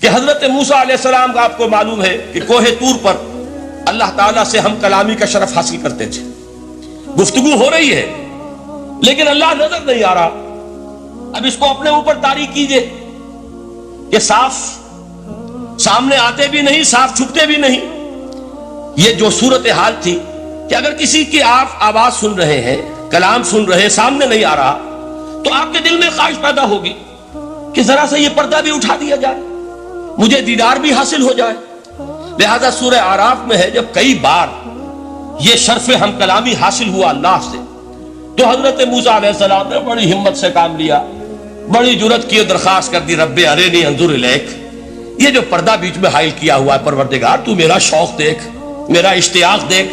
کہ حضرت موسیٰ علیہ السلام کا آپ کو معلوم ہے کہ کوہ طور پر اللہ تعالیٰ سے ہم کلامی کا شرف حاصل کرتے تھے. گفتگو ہو رہی ہے لیکن اللہ نظر نہیں آ رہا. اب اس کو اپنے اوپر طاری کیجئے کہ صاف سامنے آتے بھی نہیں، صاف چھپتے بھی نہیں. یہ جو صورتحال تھی کہ اگر کسی کی آپ آواز سن رہے ہیں، کلام سن رہے ہیں، سامنے نہیں آ رہا، تو آپ کے دل میں خواہش پیدا ہوگی کہ ذرا سے یہ پردہ بھی اٹھا دیا جائے، مجھے دیدار بھی حاصل ہو جائے. لہذا سورہ اعراف میں ہے جب کئی بار یہ شرف ہم کلامی حاصل ہوا اللہ سے، تو حضرت موسیٰ علیہ السلام نے بڑی ہمت سے کام لیا، بڑی جرت کی، درخواست کر دی، رب ارنی انظر الیک. یہ جو پردہ بیچ میں حائل کیا ہوا ہے پروردگار، تو میرا شوق دیکھ، میرا اشتیاق دیکھ،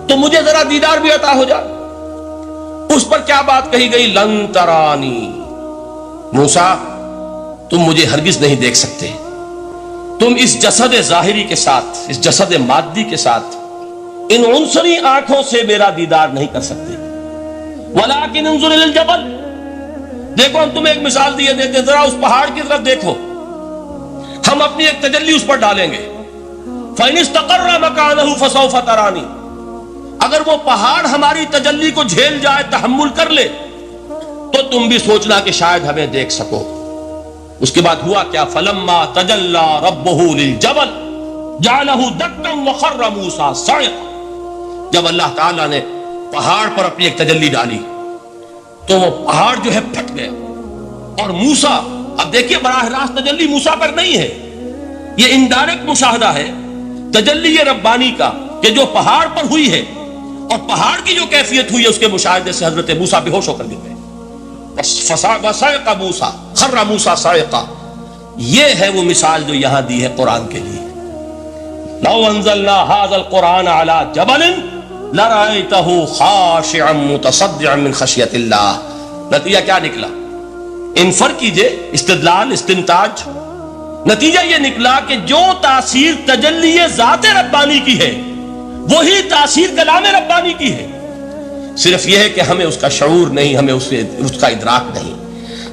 تو مجھے ذرا دیدار بھی عطا ہو جائے. اس پر کیا بات کہی گئی؟ لن ترانی، موسیٰ تم مجھے ہرگز نہیں دیکھ سکتے، تم اس جسد ظاہری کے ساتھ، اس جسد مادی کے ساتھ، ان عنصری آنکھوں سے میرا دیدار نہیں کر سکتے. ولیکن انظر الی الجبل، دیکھو ہم تمہیں ایک مثال دیے دیتے، ذرا اس پہاڑ کی طرف دیکھو، ہم اپنی ایک تجلی اس پر ڈالیں گے. فَإِنِ اسْتَقَرَّ مَكَانَهُ فَسَوْفَ تَرَانِي، اگر وہ پہاڑ ہماری تجلی کو جھیل جائے، تحمل کر لے، تو تم بھی سوچنا کہ شاید ہمیں دیکھ سکو. اس کے بعد ہوا کیا؟ فَلَمَّا تَجَلَّى رَبُّهُ لِلْجَبَلِ جَعَلَهُ دَكًّا وَخَرَّ مُوسَىٰ صَعِقًا. جب اللہ تعالیٰ نے پہاڑ پر اپنی ایک تجلی ڈالی تو وہ پہاڑ جو ہے پھٹ گیا، اور موسیٰ، اب دیکھیے براہ راست تجلی موسیٰ پر نہیں ہے، یہ انڈائریکٹ مشاہدہ ہے تجلی ربانی کا، کہ جو پہاڑ پر ہوئی ہے اور پہاڑ کی جو کیفیت ہوئی ہے اس کے مشاہدے سے حضرت موسیٰ بے ہوش ہو کر گر گئے. وَصَعِقَ مُوسَىٰ خَرَّ مُوسَىٰ صَعِقًا. یہ ہے وہ مثال جو یہاں دی ہے قرآن کے لیے. لَوْ أَنزَلْنَا هَذَا الْقُرْآنَ عَلَىٰ جَبَلٍ لَرَأَيْتَهُ خَاشِعًا مُتَصَدِّعًا مِنْ خَشْيَةِ اللَّهِ. نتیجہ کیا نکلا؟ انفر کیجئے، استدلال، استنتاج. نتیجہ یہ نکلا کہ جو تاثیر تجلی ذات ربانی کی ہے وہی تاثیر کلام ربانی کی ہے. صرف یہ ہے کہ ہمیں اس کا شعور نہیں، ہمیں اس کا ادراک نہیں.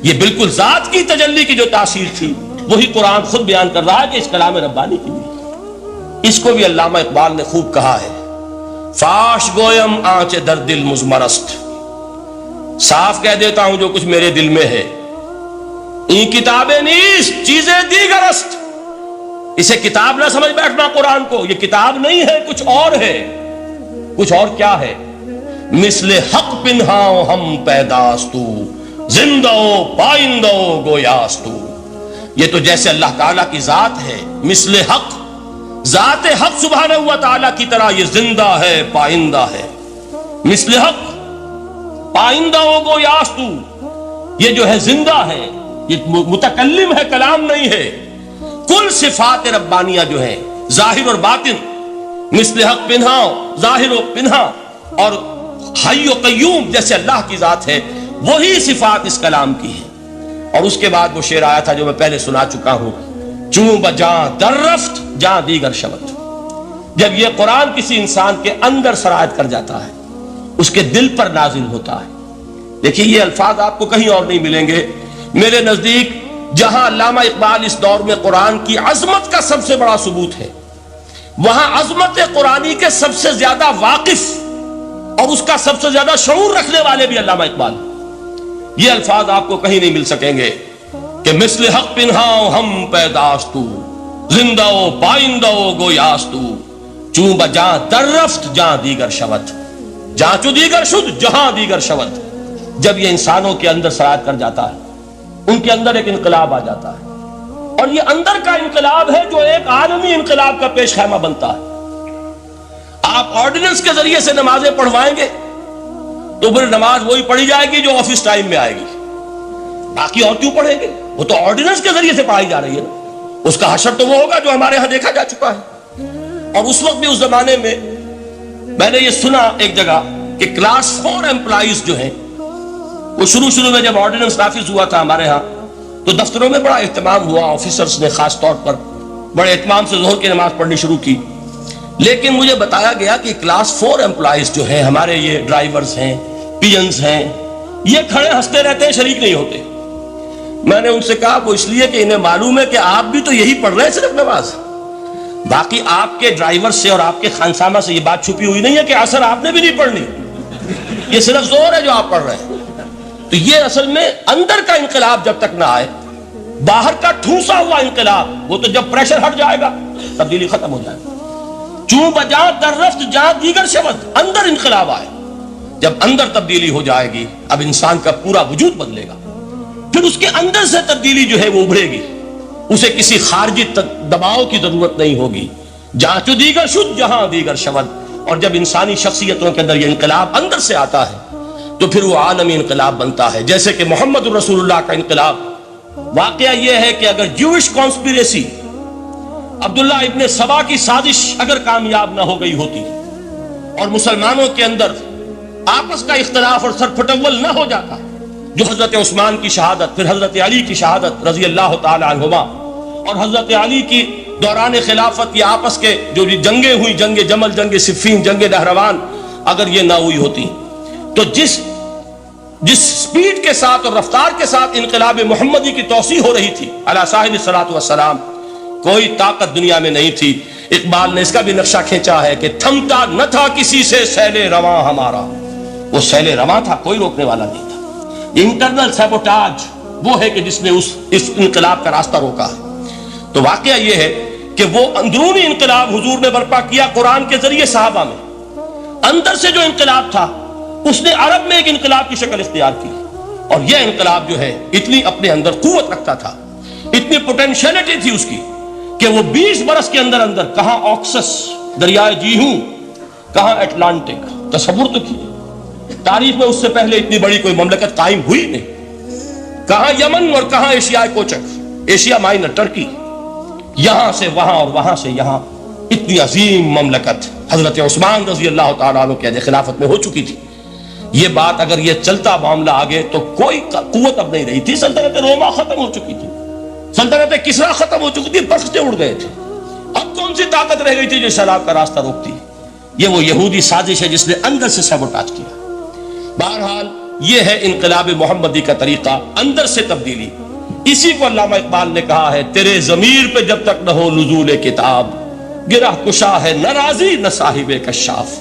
یہ بالکل ذات کی تجلی کی جو تاثیر تھی وہی قرآن خود بیان کر رہا ہے کہ اس کلام ربانی کی بھی. اس کو بھی علامہ اقبال نے خوب کہا ہے، فاش گویم آنچ در دل مزمرست، صاف کہہ دیتا ہوں جو کچھ میرے دل میں ہے. این کتابیں نیست چیزیں دیگر است. اسے کتاب نہ سمجھ بیٹھنا قرآن کو، یہ کتاب نہیں ہے، کچھ اور ہے. کچھ اور کیا ہے؟ مثل حق پنہاؤ ہم پیداستو، زندہ پائندہ گویاستو. یہ تو جیسے اللہ تعالیٰ کی ذات ہے، مثل حق، ذات حق سبحانہ و تعالیٰ کی طرح یہ زندہ ہے، پائندہ ہے. مثل حق، پائندہ گویاستو، یہ جو ہے زندہ ہے، یہ متکلم ہے، کلام نہیں ہے. کل صفات ربانیہ جو ہیں ظاہر اور باطن، مثل حق پنہاؤ، ظاہر و پنہا، اور حی و قیوم جیسے اللہ کی ذات ہے، وہی صفات اس کلام کی ہیں. اور اس کے بعد وہ شعر آیا تھا جو میں پہلے سنا چکا ہوں، چوں بجاں در رفت جاں دیگر شبت. جب یہ قرآن کسی انسان کے اندر سرایت کر جاتا ہے، اس کے دل پر نازل ہوتا ہے. دیکھیے یہ الفاظ آپ کو کہیں اور نہیں ملیں گے. میرے نزدیک جہاں علامہ اقبال اس دور میں قرآن کی عظمت کا سب سے بڑا ثبوت ہے، وہاں عظمت قرآنی کے سب سے زیادہ واقف اور اس کا سب سے زیادہ شعور رکھنے والے بھی علامہ اقبال. یہ الفاظ آپ کو کہیں نہیں مل سکیں گے کہ مثل حق پنہاؤ ہم پیداستو، زندہ و پائندہ گویاستو، چوں بجاں در رفت جہاں دیگر شود، جہاں چو دیگر شد جہاں دیگر شود. جب یہ انسانوں کے اندر سرایت کر جاتا ہے، ان کے اندر ایک انقلاب آ جاتا ہے، اور یہ اندر کا انقلاب ہے جو ایک عالمی انقلاب کا پیش خیمہ بنتا ہے. آپ آرڈیننس کے ذریعے سے نمازیں پڑھوائیں گے تو پھر نماز وہی پڑھی جائے گی جو آفس ٹائم میں آئے گی، باقی اور کیوں پڑھیں گے؟ وہ تو آرڈیننس کے ذریعے سے پڑھائی جا رہی ہے نا. اس کا حشر تو وہ ہوگا جو ہمارے ہاں دیکھا جا چکا ہے. اور اس وقت بھی، اس زمانے میں نے یہ سنا ایک جگہ کہ کلاس 4 امپلائیز جو ہیں، وہ شروع میں جب آرڈیننس نافذ ہوا تھا ہمارے ہاں تو دفتروں میں بڑا اہتمام ہوا، آفیسرز نے خاص طور پر بڑے اہتمام سے ظہر کی نماز پڑھنی شروع کی. لیکن مجھے بتایا گیا کہ کلاس 4 امپلائیز جو ہیں ہمارے، یہ ڈرائیورز ہیں، پیئنز ہیں، یہ کھڑے ہنستے رہتے ہیں، شریک نہیں ہوتے. میں نے ان سے کہا وہ اس لیے کہ انہیں معلوم ہے کہ آپ بھی تو یہی پڑھ رہے ہیں صرف نماز، باقی آپ کے ڈرائیور سے اور آپ کے خانسامہ سے یہ بات چھپی ہوئی نہیں ہے کہ عصر آپ نے بھی نہیں پڑھنی، یہ صرف زور ہے جو آپ پڑھ رہے ہیں۔ تو یہ اصل میں اندر کا انقلاب جب تک نہ آئے، باہر کا ٹھوسا ہوا انقلاب وہ تو جب پریشر ہٹ جائے گا تبدیلی ختم ہو جائے گا۔ چوں بجا در رفت جہاں دیگر شود، اندر انقلاب آئے، جب اندر تبدیلی ہو جائے گی اب انسان کا پورا وجود بدلے گا، پھر اس کے اندر سے تبدیلی جو ہے وہ ابھرے گی، اسے کسی خارجی دباؤ کی ضرورت نہیں ہوگی۔ جہاں چو دیگر شد جہاں دیگر شود، اور جب انسانی شخصیتوں کے اندر یہ انقلاب اندر سے آتا ہے تو پھر وہ عالمی انقلاب بنتا ہے، جیسے کہ محمد رسول اللہ کا انقلاب۔ واقعہ یہ ہے کہ اگر جوش کانسپیریسی، عبداللہ ابن سبا کی سازش اگر کامیاب نہ ہو گئی ہوتی اور مسلمانوں کے اندر آپس کا اختلاف اور سرپھٹول نہ ہو جاتا، جو حضرت عثمان کی شہادت، پھر حضرت علی کی شہادت رضی اللہ تعالی عنہما، اور حضرت علی کی دوران خلافت یہ آپس کے جو جنگیں ہوئی، جنگ جمل، جنگ صفین، جنگ نہروان، اگر یہ نہ ہوئی ہوتی تو جس سپیڈ کے ساتھ اور رفتار کے ساتھ انقلاب محمدی کی توسیع ہو رہی تھی علی صاحب الصلاۃ والسلام، کوئی طاقت دنیا میں نہیں تھی۔ اقبال نے اس کا بھی نقشہ کھینچا ہے کہ تھمتا نہ تھا کسی سے سیل رواں ہمارا، وہ سیل رواں تھا، کوئی روکنے والا نہیں تھا۔ انٹرنل سیبوٹاج وہ ہے کہ جس نے اس انقلاب کا راستہ روکا ہے۔ تو واقعہ یہ ہے کہ وہ اندرونی انقلاب حضور نے برپا کیا قرآن کے ذریعے صحابہ میں، اندر سے جو انقلاب تھا اس نے عرب میں ایک انقلاب کی شکل اختیار کی، اور یہ انقلاب جو ہے اتنی اپنے اندر قوت رکھتا تھا، اتنی پوٹینشیلٹی تھی اس کی کہ وہ 20 برس کے اندر کہاں آکسس دریائے جیہوں، کہاں اٹلانٹک، تصور تو کیجیے، تاریخ میں اس سے پہلے اتنی بڑی کوئی مملکت قائم ہوئی نہیں، کہاں یمن اور کہاں ایشیا کوچک، ایشیا مائنر ٹرکی، یہاں سے وہاں اور وہاں سے یہاں، اتنی عظیم مملکت حضرت عثمان رضی اللہ تعالیٰ عنہ کی خلافت میں ہو چکی تھی۔ یہ بات اگر یہ چلتا معاملہ آگے تو کوئی قوت اب نہیں رہی تھی، سلطنت روما ختم ہو چکی تھی، سلطنت کسرا ختم ہو چکی تھی، بخشتے اڑ گئے تھے، اب کون سی طاقت رہ گئی تھی جو سیلاب کا راستہ روکتی؟ یہ وہ یہودی سازش ہے جس نے اندر سے سیبوٹاج کیا۔ بہرحال یہ ہے انقلاب محمدی کا طریقہ، اندر سے تبدیلی۔ اسی کو علامہ اقبال نے کہا ہے، تیرے ضمیر پہ جب تک نہ ہو نزول کتاب، گرہ کشا ہے نہ راضی نہ صاحب کشاف۔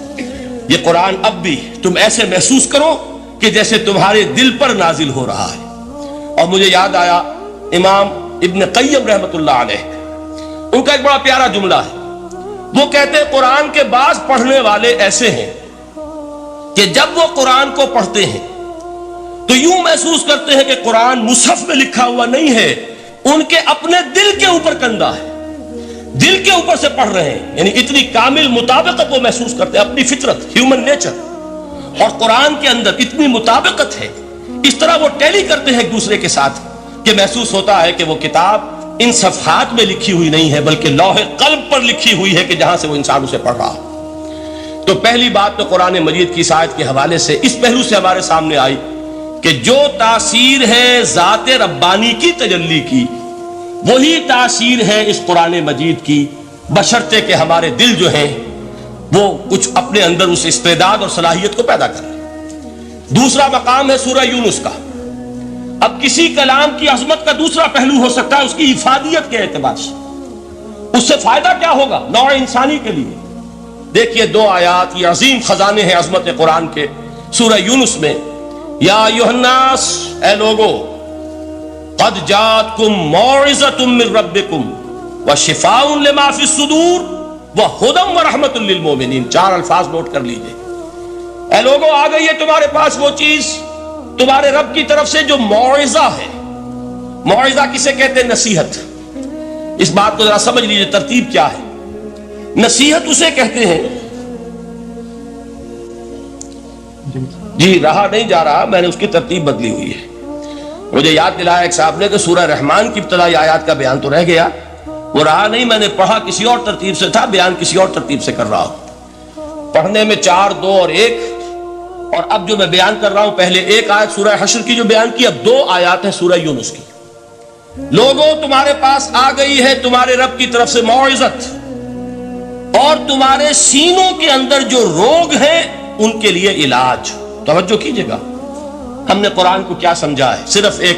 یہ قرآن اب بھی تم ایسے محسوس کرو کہ جیسے تمہارے دل پر نازل ہو رہا ہے۔ اور مجھے یاد آیا امام ابن قیم رحمت اللہ علیہ، ان کا ایک بڑا پیارا جملہ ہے، وہ کہتے ہیں قرآن کے بعض پڑھنے والے ایسے ہیں کہ جب وہ قرآن کو پڑھتے ہیں تو یوں محسوس کرتے ہیں کہ قرآن مصحف میں لکھا ہوا نہیں ہے، ان کے اپنے دل کے اوپر کندہ ہے، دل کے اوپر سے پڑھ رہے ہیں، یعنی اتنی کامل مطابقت وہ محسوس کرتے ہیں، اپنی فطرت، ہیومن نیچر اور قرآن کے اندر اتنی مطابقت ہے، اس طرح وہ ٹیلی کرتے ہیں ایک دوسرے کے ساتھ کہ محسوس ہوتا ہے کہ وہ کتاب ان صفحات میں لکھی ہوئی نہیں ہے بلکہ لوح قلب پر لکھی ہوئی ہے کہ جہاں سے وہ انسان اسے پڑھ رہا ہے۔ تو پہلی بات تو قرآن مجید کی آیت کے حوالے سے اس پہلو سے ہمارے سامنے آئی کہ جو تاثیر ہے ذات ربانی کی تجلی کی، وہی تاثیر ہے اس قرآن مجید کی، بشرطے کہ ہمارے دل جو ہیں وہ کچھ اپنے اندر اس استعداد اور صلاحیت کو پیدا کریں۔ دوسرا مقام ہے سورہ یونس کا۔ اب کسی کلام کی عظمت کا دوسرا پہلو ہو سکتا ہے اس کی افادیت کے اعتبار سے، اس سے فائدہ کیا ہوگا نوع انسانی کے لیے۔ دیکھیے 2 آیات، یہ عظیم خزانے ہیں عظمت قرآن کے۔ سورہ یونس میں یا ایھا الناس، اے لوگو، قد جاءتکم موعظۃ من ربکم وشفاء لما فی الصدور وہدی ورحمۃ للمؤمنین۔ 4 الفاظ نوٹ کر لیجئے۔ اے لوگو، آ گئی ہے تمہارے پاس وہ چیز تمہارے رب کی طرف سے جو موعظہ ہے۔ موعظہ کسے کہتے ہیں؟ نصیحت۔ اس بات کو ذرا سمجھ لیجئے، ترتیب کیا ہے۔ نصیحت اسے کہتے ہیں، جی رہا نہیں جا رہا، میں نے اس کی ترتیب بدلی ہوئی ہے۔ مجھے یاد دلایا ایک صاحب نے کہ سورہ رحمان کی ابتدائی آیات کا بیان تو رہ گیا، وہ رہا نہیں، میں نے پڑھا کسی اور ترتیب سے تھا، بیان کسی اور ترتیب سے کر رہا ہوں۔ پڑھنے میں 4، 2 اور 1، اور اب جو میں بیان کر رہا ہوں پہلے 1 آیت سورہ حشر کی جو بیان کی، اب 2 آیات ہیں سورہ یونس کی۔ لوگوں، تمہارے پاس آ گئی ہے تمہارے رب کی طرف سے موعظت، اور تمہارے سینوں کے اندر جو روگ ہیں ان کے لیے علاج۔ توجہ کیجئے گا، ہم نے قرآن کو کیا سمجھا ہے؟ صرف ایک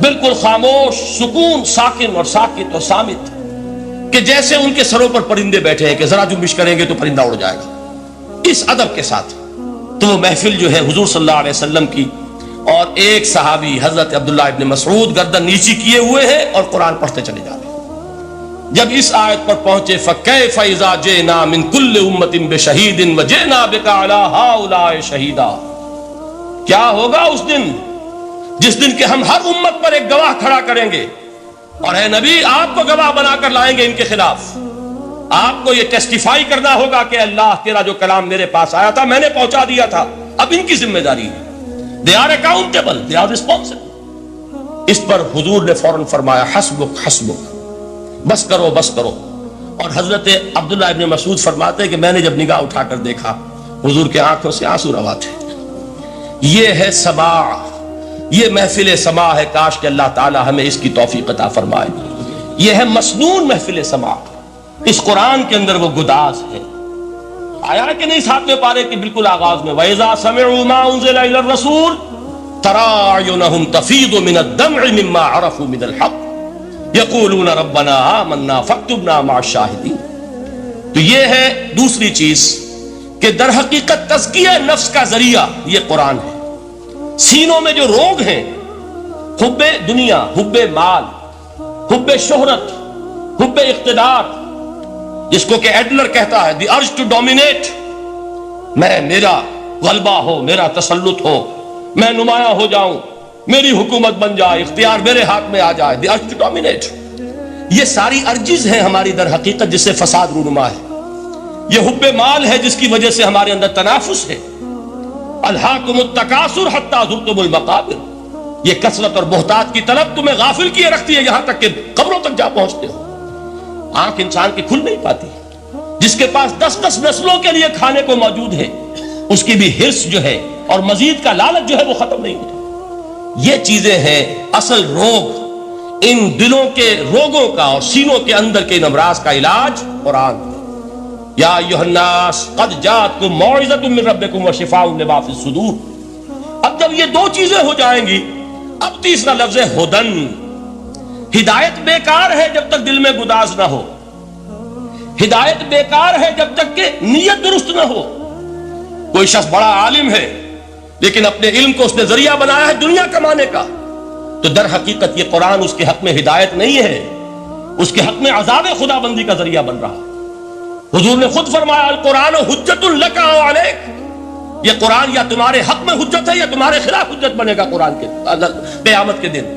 بالکل خاموش، سکون، ساکن اور ساکت اور سامت، کہ جیسے ان کے سروں پر پرندے بیٹھے ہیں کہ ذرا جنبش کریں گے تو پرندہ اڑ جائے گا، اس ادب کے ساتھ۔ تو وہ محفل جو ہے حضور صلی اللہ علیہ وسلم کی، اور ایک صحابی حضرت عبداللہ ابن مسعود گردن نیچی کیے ہوئے ہیں اور قرآن پڑھتے چلے جا رہے ہیں۔ جب اس آیت پر پہنچے فَكَيْفَ إِذَا جِئْنَا مِن كُلِّ أُمَّةٍ بِشَهِيدٍ وَجِئْنَا بِكَ عَلَىٰ هَٰؤُلَاءِ شَهِيدًا، کیا ہوگا اس دن جس دن کہ ہم ہر امت پر ایک گواہ کھڑا کریں گے، اور اے نبی آپ کو گواہ بنا کر لائیں گے ان کے خلاف، آپ کو یہ ٹیسٹیفائی کرنا ہوگا کہ اللہ تیرا جو کلام میرے پاس آیا تھا میں نے پہنچا دیا تھا، اب ان کی ذمہ داری ہے، they are accountable, they are responsible۔ اس پر حضور نے فوراً فرمایا حسبک حسبک، بس کرو بس کرو۔ اور حضرت عبداللہ ابن مسعود فرماتے ہیں کہ میں نے جب نگاہ اٹھا کر دیکھا حضور کے آنکھوں سے آنسو روا تھے۔ یہ ہے سماع، یہ محفل سماع ہے، کاش کہ اللہ تعالی ہمیں اس کی توفیق عطا فرمائے۔ یہ ہے مسنون محفل سماع، اس قرآن کے اندر وہ گداز ہے۔ آیا کہ نہیں 7ویں پارے کے بالکل آغاز میں وَإِذَا سَمِعُوا مَا أُنزِلَ إِلَى الرَّسُولِ تَرَىٰ أَعْيُنَهُمْ تَفِيضُ مِنَ الدَّمْعِ مِمَّا عَرَفُوا مِنَ الْحَقِّ يَقُولُونَ رَبَّنَا آمَنَّا فَاكْتُبْنَا مَعَ الشَّاهِدِينَ۔ تو یہ ہے دوسری چیز کہ در حقیقت تزکیہ نفس کا ذریعہ یہ قرآن ہے۔ سینوں میں جو روگ ہیں، حب دنیا، حب مال، حب شہرت، حب اقتدار، جس کو کہ ایڈلر کہتا ہے دی ارج ٹو ڈومینیٹ، میں میرا غلبہ ہو، میرا تسلط ہو، میں نمایاں ہو جاؤں، میری حکومت بن جائے، اختیار میرے ہاتھ میں آ جائے، دی ارج ٹو ڈومینیٹ، یہ ساری ارجز ہیں ہماری در حقیقت جس سے فساد رونما ہے۔ یہ حب مال ہے جس کی وجہ سے ہمارے اندر تنافس ہے۔ الہاکم التکاثر حتی زرتم المقابر، یہ کثرت اور بہتات کی طلب تمہیں غافل کیے رکھتی ہے یہاں تک کہ قبروں تک جا پہنچتے ہو۔ آنکھ انسان کی کھل نہیں پاتی، جس کے پاس 10 نسلوں کے لیے کھانے کو موجود ہے، اس کی بھی حرص جو ہے اور مزید کا لالچ جو ہے وہ ختم نہیں ہوتا۔ یہ چیزیں ہیں اصل روگ، ان دلوں کے روگوں کا اور سینوں کے اندر کے ان امراض کا علاج قرآن۔ یا ایھا الناس قد جاءتکم موعظۃ من ربکم وشفاء لما فی الصدور۔ اب جب یہ دو چیزیں ہو جائیں گی، اب تیسرا لفظ ہے ہدن۔ ہدایت بیکار ہے جب تک دل میں گداز نہ ہو، ہدایت بیکار ہے جب تک کہ نیت درست نہ ہو۔ کوئی شخص بڑا عالم ہے لیکن اپنے علم کو اس نے ذریعہ بنایا ہے دنیا کمانے کا، تو در حقیقت یہ قرآن اس کے حق میں ہدایت نہیں ہے، اس کے حق میں عذاب خدا بندی کا ذریعہ بن رہا۔ حضور نے خود فرمایا القرآن حجت لک او علیک، یہ قرآن یا تمہارے حق میں حجت ہے یا تمہارے خلاف حجت بنے گا قرآن کے قیامت کے دن۔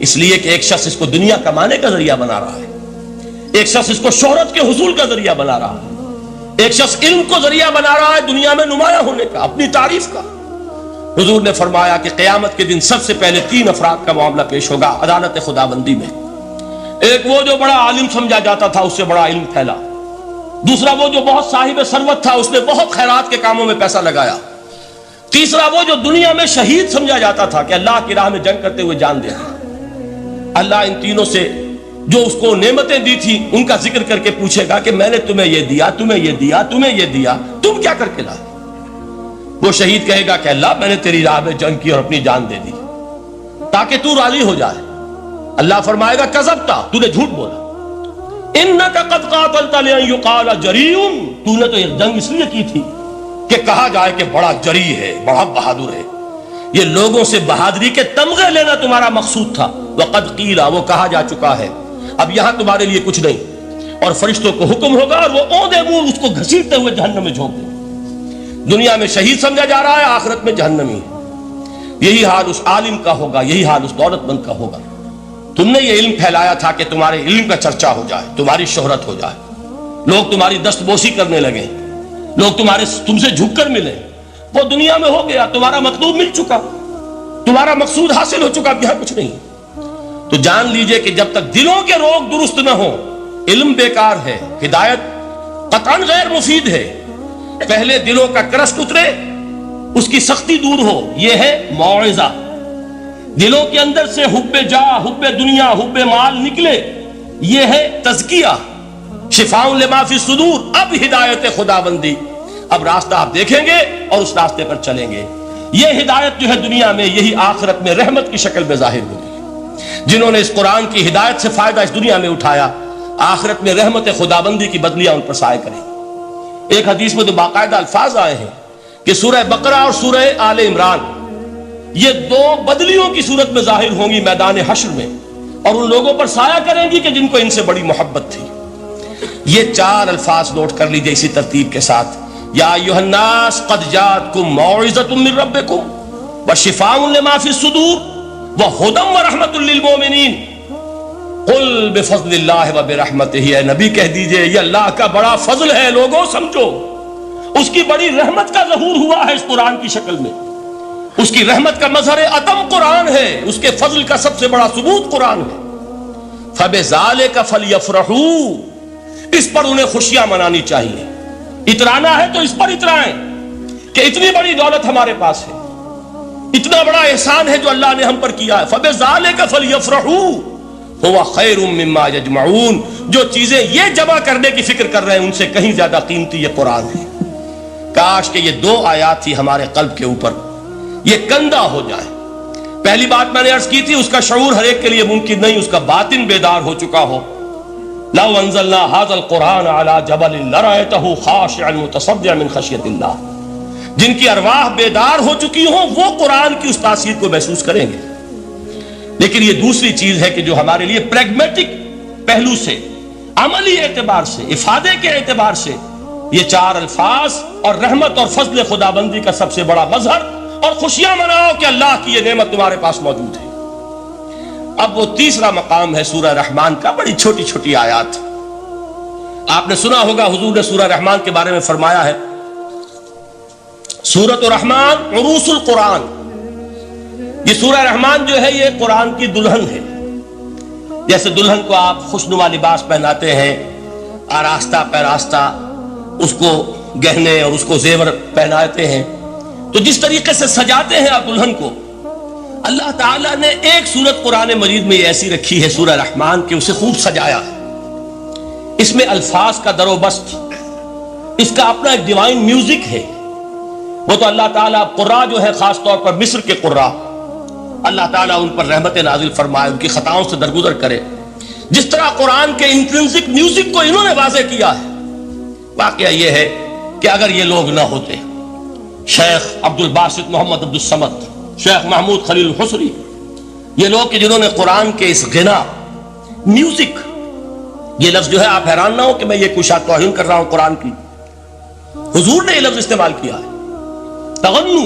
اس لیے کہ ایک شخص اس کو دنیا کمانے کا ذریعہ بنا رہا ہے، ایک شخص اس کو شہرت کے حصول کا ذریعہ بنا رہا ہے، ایک شخص علم کو ذریعہ بنا رہا ہے دنیا میں نمایاں ہونے کا، اپنی تعریف کا۔ حضور نے فرمایا کہ قیامت کے دن سب سے پہلے 3 افراد کا معاملہ پیش ہوگا عدالت خدا بندی میں۔ ایک وہ جو بڑا عالم سمجھا جاتا تھا، اس سے بڑا علم پھیلا۔ دوسرا وہ جو بہت صاحب ثروت تھا، اس نے بہت خیرات کے کاموں میں پیسہ لگایا۔ تیسرا وہ جو دنیا میں شہید سمجھا جاتا تھا کہ اللہ کی راہ میں جنگ کرتے ہوئے جان دیا۔ اللہ ان تینوں سے جو اس کو نعمتیں دی تھی ان کا ذکر کر کے پوچھے گا کہ میں نے تمہیں یہ دیا، تمہیں یہ دیا، تمہیں یہ دیا، تم کیا کر کے لائے؟ وہ شہید کہے گا کہ اللہ میں نے تیری راہ میں جنگ کی اور اپنی جان دے دی تاکہ تو راضی ہو جائے۔ اللہ فرمائے گا کذبت، تو نے جھوٹ بولا، انک قد قاتلت لئن یقال جریء، تو نے تو ایک جنگ اس لیے کی تھی کہ کہا جائے کہ بڑا جری ہے، بڑا بہادر ہے۔ یہ لوگوں سے بہادری کے تمغے لینا تمہارا مقصود تھا۔ وقد قیل، وہ کہا جا چکا ہے، اب یہاں تمہارے لیے کچھ نہیں۔ اور فرشتوں کو حکم ہوگا اور وہ اوندے منہ اس کو گھسیٹتے ہوئے جہنم میں جھونک دیں۔ دنیا میں شہید سمجھا جا رہا ہے، آخرت میں جہنمی ہے۔ یہی حال اس عالم کا ہوگا، یہی حال اس دولت مند کا ہوگا۔ تم نے یہ علم پھیلایا تھا کہ تمہارے علم کا چرچا ہو جائے، تمہاری شہرت ہو جائے، لوگ تمہاری دست بوسی کرنے لگیں، لوگ تم سے جھک کر ملیں۔ وہ دنیا میں ہو گیا، تمہارا مطلوب مل چکا، تمہارا مقصود حاصل ہو چکا، اب یہاں کچھ نہیں۔ تو جان لیجئے کہ جب تک دلوں کے روگ درست نہ ہوں، علم بیکار ہے، ہدایت قطعاً غیر مفید ہے۔ پہلے دلوں کا کرست اترے، اس کی سختی دور ہو، یہ ہے موعظہ۔ دلوں کے اندر سے حب جاہ، حب دنیا، حب مال نکلے، یہ ہے تزکیہ، شفاء لما فی الصدور۔ اب ہدایت خدا بندی، اب راستہ آپ دیکھیں گے اور اس راستے پر چلیں گے۔ یہ ہدایت جو ہے دنیا میں، یہی آخرت میں رحمت کی شکل میں ظاہر ہوگی۔ جنہوں نے اس قرآن کی ہدایت سے فائدہ اس دنیا میں اٹھایا، آخرت میں رحمت خدابندی کی بدلیاں ان پر سایہ کریں۔ ایک حدیث میں تو باقاعدہ الفاظ آئے ہیں کہ سورہ بقرہ اور سورہ آل عمران یہ دو بدلیوں کی صورت میں ظاہر ہوں گی میدان حشر میں، اور ان لوگوں پر سایہ کریں گی کہ جن کو ان سے بڑی محبت تھی۔ یہ چار الفاظ نوٹ کر لیجئے اسی ترتیب کے ساتھ: یا ایھا الناس قد جاءتکم موعظۃ من ربکم وشفاء لما فی الصدور وہدی ورحمۃ للمؤمنین قل بفضل اللہ وبرحمتہ۔ اے نبی کہہ دیجئے یہ اللہ کا بڑا فضل ہے، لوگوں سمجھو، اس کی بڑی رحمت کا ظہور ہوا ہے اس قرآن کی شکل میں، اس کی رحمت کا مظہر اتم قرآن ہے، اس کے فضل کا سب سے بڑا ثبوت قرآن ہے۔ فبذالک فلیفرحوا، اس پر انہیں خوشیاں منانی چاہیے، اترانا ہے تو اس پر اترائیں کہ اتنی بڑی دولت ہمارے پاس ہے، اتنا بڑا احسان ہے جو اللہ نے ہم پر کیا ہے۔ فبذالک فلیفرحوا هو خیر مما یجمعون، جو چیزیں یہ جمع کرنے کی فکر کر رہے ہیں ان سے کہیں زیادہ قیمتی یہ قرآن ہے۔ کاش کہ یہ دو آیات ہی ہمارے قلب کے اوپر یہ کندہ ہو جائے۔ پہلی بات میں نے عرض کی تھی، اس کا شعور ہر ایک کے لیے ممکن نہیں، اس کا باطن بیدار ہو چکا ہو۔ لو انزلنا هذا القرآن على جبل لرأيته خاشعا متصدعا من خشیۃ اللہ، جن کی ارواح بیدار ہو چکی ہوں وہ قرآن کی اس تاثیر کو محسوس کریں گے۔ لیکن یہ دوسری چیز ہے کہ جو ہمارے لیے پریگمیٹک پہلو سے، عملی اعتبار سے، افادے کے اعتبار سے یہ چار الفاظ اور رحمت اور فضل خدابندی کا سب سے بڑا مظہر، اور خوشیاں مناؤ کہ اللہ کی یہ نعمت تمہارے پاس موجود ہے۔ اب وہ تیسرا مقام ہے سورہ رحمان کا، بڑی چھوٹی چھوٹی آیات۔ آپ نے سنا ہوگا حضور نے سورہ رحمان کے بارے میں فرمایا ہے، سورۃ الرحمان عروس القرآن، یہ سورہ رحمان جو ہے یہ قرآن کی دلہن ہے۔ جیسے دلہن کو آپ خوشنما لباس پہناتے ہیں، آراستہ پیراستہ اس کو گہنے اور اس کو زیور پہناتے ہیں، تو جس طریقے سے سجاتے ہیں آپ دلہن کو، اللہ تعالیٰ نے ایک سورت قرآن مجید میں ایسی رکھی ہے سورہ رحمان کہ اسے خوب سجایا ہے۔ اس میں الفاظ کا در و بست، اس کا اپنا ایک ڈیوائن میوزک ہے۔ وہ تو اللہ تعالیٰ قراء جو ہے، خاص طور پر مصر کے قراء، اللہ تعالیٰ ان پر رحمت نازل فرمائے، ان کی خطاؤں سے درگزر کرے۔ جس طرح قرآن کے انٹرنسک میوزک کو انہوں نے واضح کیا ہے۔ واقعہ یہ ہے کہ اگر یہ لوگ نہ ہوتے، شیخ عبد الباسط محمد عبد الصمد، شیخ محمود خلیل الحصری، یہ لوگ کہ جنہوں نے قرآن کے اس غنا، میوزک، یہ لفظ جو ہے آپ حیران نہ ہو کہ میں یہ کوئی شاید توہین کر رہا ہوں قرآن کی، حضور نے یہ لفظ استعمال کیا ہے، تغنو،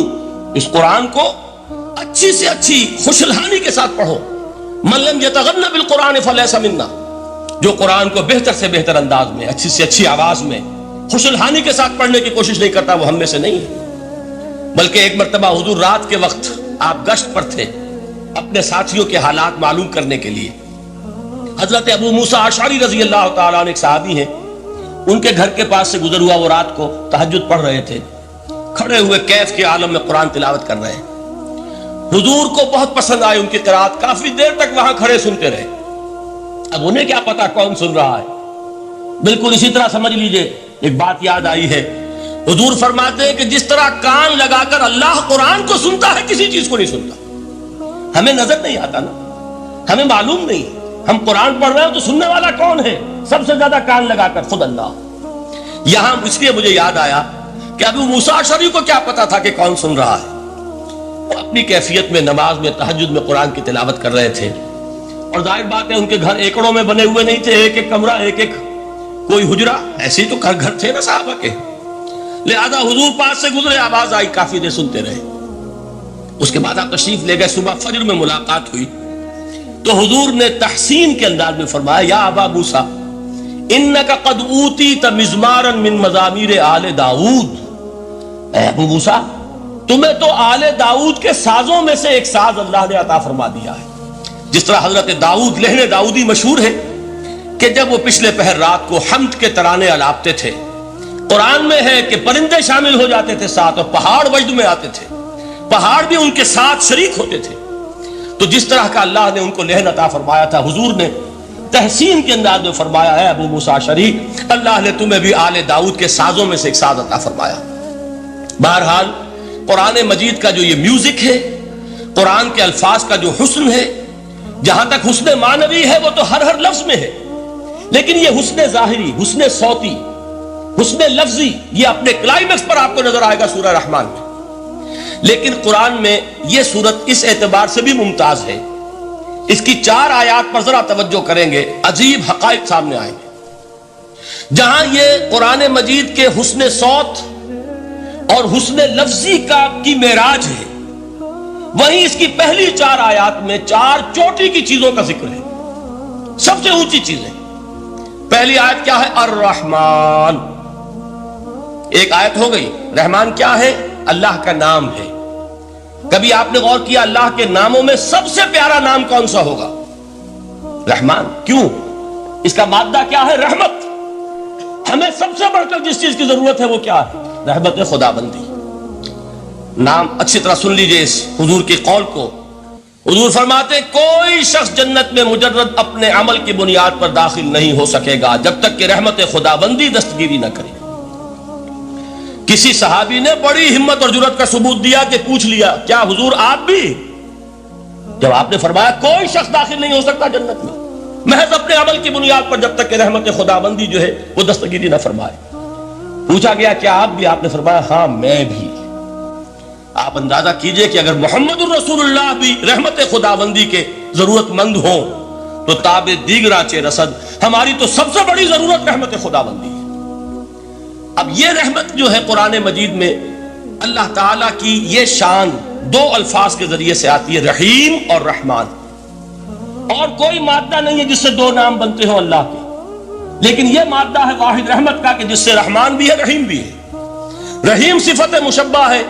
اس قرآن کو اچھی سے اچھی خوشلہانی کے ساتھ پڑھو۔ من لم یتغن بالقرآن فلیس منا، جو قرآن کو بہتر سے بہتر انداز میں، اچھی سے اچھی آواز میں، خوشلہانی کے ساتھ پڑھنے کی کوشش نہیں کرتا وہ ہم میں سے نہیں ہے۔ بلکہ ایک مرتبہ حضور رات کے وقت آپ گشت پر تھے اپنے ساتھیوں کے حالات معلوم کرنے کے لیے۔ حضرت ابو موسیٰ اشعری رضی اللہ تعالیٰ عنہ ایک صحابی ہیں، ان کے گھر کے پاس سے گزر ہوا، وہ رات کو تہجد پڑھ رہے تھے، کھڑے ہوئے کیف کے عالم میں قرآن تلاوت کر رہے ہیں۔ حضور کو بہت پسند آئی ان کی قرات، کافی دیر تک وہاں کھڑے سنتے رہے۔ اب انہیں کیا پتا کون سن رہا ہے، بالکل اسی طرح سمجھ لیجئے ایک بات یاد آئی ہے، حضور فرماتے ہیں کہ جس طرح کان لگا کر اللہ قرآن کو سنتا ہے کسی چیز کو نہیں سنتا۔ ہمیں نظر نہیں آتا نا، ہمیں معلوم نہیں، ہم قرآن پڑھ رہے ہیں تو سننے والا کون ہے؟ سب سے زیادہ کان لگا کر خود اللہ۔ یہاں اس لیے مجھے یاد آیا کہ ابو موسیٰ اشعری کو کیا پتا تھا کہ کون سن رہا ہے؟ وہ اپنی کیفیت میں نماز میں تہجد میں قرآن کی تلاوت کر رہے تھے، اور ظاہر بات ہے ان کے گھر ایکڑوں میں بنے ہوئے نہیں تھے، ایک ایک کمرہ، ایک ایک کوئی حجرہ، ایسے ہی تو گھر تھے نا صحابہ کے، لہذا حضور پاس سے گزرے، آواز آئی، کافی دیر سنتے رہے۔ اس کے بعد آپ تشریف لے گئے، صبح فجر میں ملاقات ہوئی تو حضور نے تحسین کے انداز میں فرمایا، یا ابا موسیٰ انک قد اوتیت مزمارا من مزامیر آل داؤد، اے ابو موسیٰ تمہیں تو آل داؤد کے سازوں میں سے ایک ساز اللہ نے عطا فرما دیا ہے۔ جس طرح حضرت داؤد، لہن داؤدی مشہور ہے کہ جب وہ پچھلے پہر رات کو حمد کے ترانے الاپتے تھے، قرآن میں ہے کہ پرندے شامل ہو جاتے تھے ساتھ، اور پہاڑ وجد میں آتے تھے، پہاڑ بھی ان کے ساتھ شریک ہوتے تھے۔ تو جس طرح کا اللہ نے ان کو لہن عطا فرمایا تھا، حضور نے تحسین کے انداز میں فرمایا ہے ابو موسیٰ اشعری، اللہ نے تمہیں بھی آل داؤد کے سازوں میں سے ایک ساز عطا فرمایا۔ بہرحال قرآن مجید کا جو یہ میوزک ہے، قرآن کے الفاظ کا جو حسن ہے، جہاں تک حسن معنوی ہے وہ تو ہر لفظ میں ہے، لیکن یہ حسن ظاہری، حسن صوتی، حسن لفظی، یہ اپنے کلائمیکس پر آپ کو نظر آئے گا سورہ رحمان میں۔ لیکن قرآن میں یہ سورت اس اعتبار سے بھی ممتاز ہے، اس کی 4 آیات پر ذرا توجہ کریں گے، عجیب حقائق سامنے آئیں گے۔ جہاں یہ قرآن مجید کے حسن صوت اور حسن لفظی کی معراج ہے، وہیں اس کی پہلی 4 آیات میں 4 چوٹی کی چیزوں کا ذکر ہے، سب سے اونچی چیزیں۔ پہلی آیت کیا ہے؟ الرحمن، ایک آیت ہو گئی۔ رحمان کیا ہے؟ اللہ کا نام ہے۔ کبھی آپ نے غور کیا اللہ کے ناموں میں سب سے پیارا نام کون سا ہوگا؟ رحمان۔ کیوں؟ اس کا مادہ کیا ہے؟ رحمت۔ ہمیں سب سے بڑھ کر جس چیز کی ضرورت ہے وہ کیا ہے؟ رحمت خدا بندی۔ نام اچھی طرح سن لیجئے اس حضور کی قول کو۔ حضور فرماتے کوئی شخص جنت میں مجرد اپنے عمل کی بنیاد پر داخل نہیں ہو سکے گا جب تک کہ رحمت خدا بندی دستگیری نہ کرے۔ کسی صحابی نے بڑی ہمت اور جرأت کا ثبوت دیا کہ پوچھ لیا کیا حضور آپ بھی؟ جب آپ نے فرمایا کوئی شخص داخل نہیں ہو سکتا جنت میں محض اپنے عمل کی بنیاد پر جب تک کہ رحمت خدا بندی جو ہے وہ دستگیری نہ فرمائے۔ پوچھا گیا کیا آپ بھی؟ آپ نے فرمایا ہاں میں بھی۔ آپ اندازہ کیجئے کہ اگر محمد الرسول اللہ بھی رحمت خدا بندی کے ضرورت مند ہوں تو تاب دیگراں رسد ہماری تو سب سے بڑی ضرورت رحمت خدا بندی ہے۔ اب یہ رحمت جو ہے قرآن مجید میں اللہ تعالیٰ کی یہ شان 2 الفاظ کے ذریعے سے آتی ہے، رحیم اور رحمان۔ اور کوئی مادہ نہیں ہے جس سے 2 نام بنتے ہوں اللہ کے، لیکن یہ مادہ ہے واحد رحمت کا کہ جس سے رحمان بھی ہے رحیم بھی ہے۔ رحیم صفت مشبہ ہے،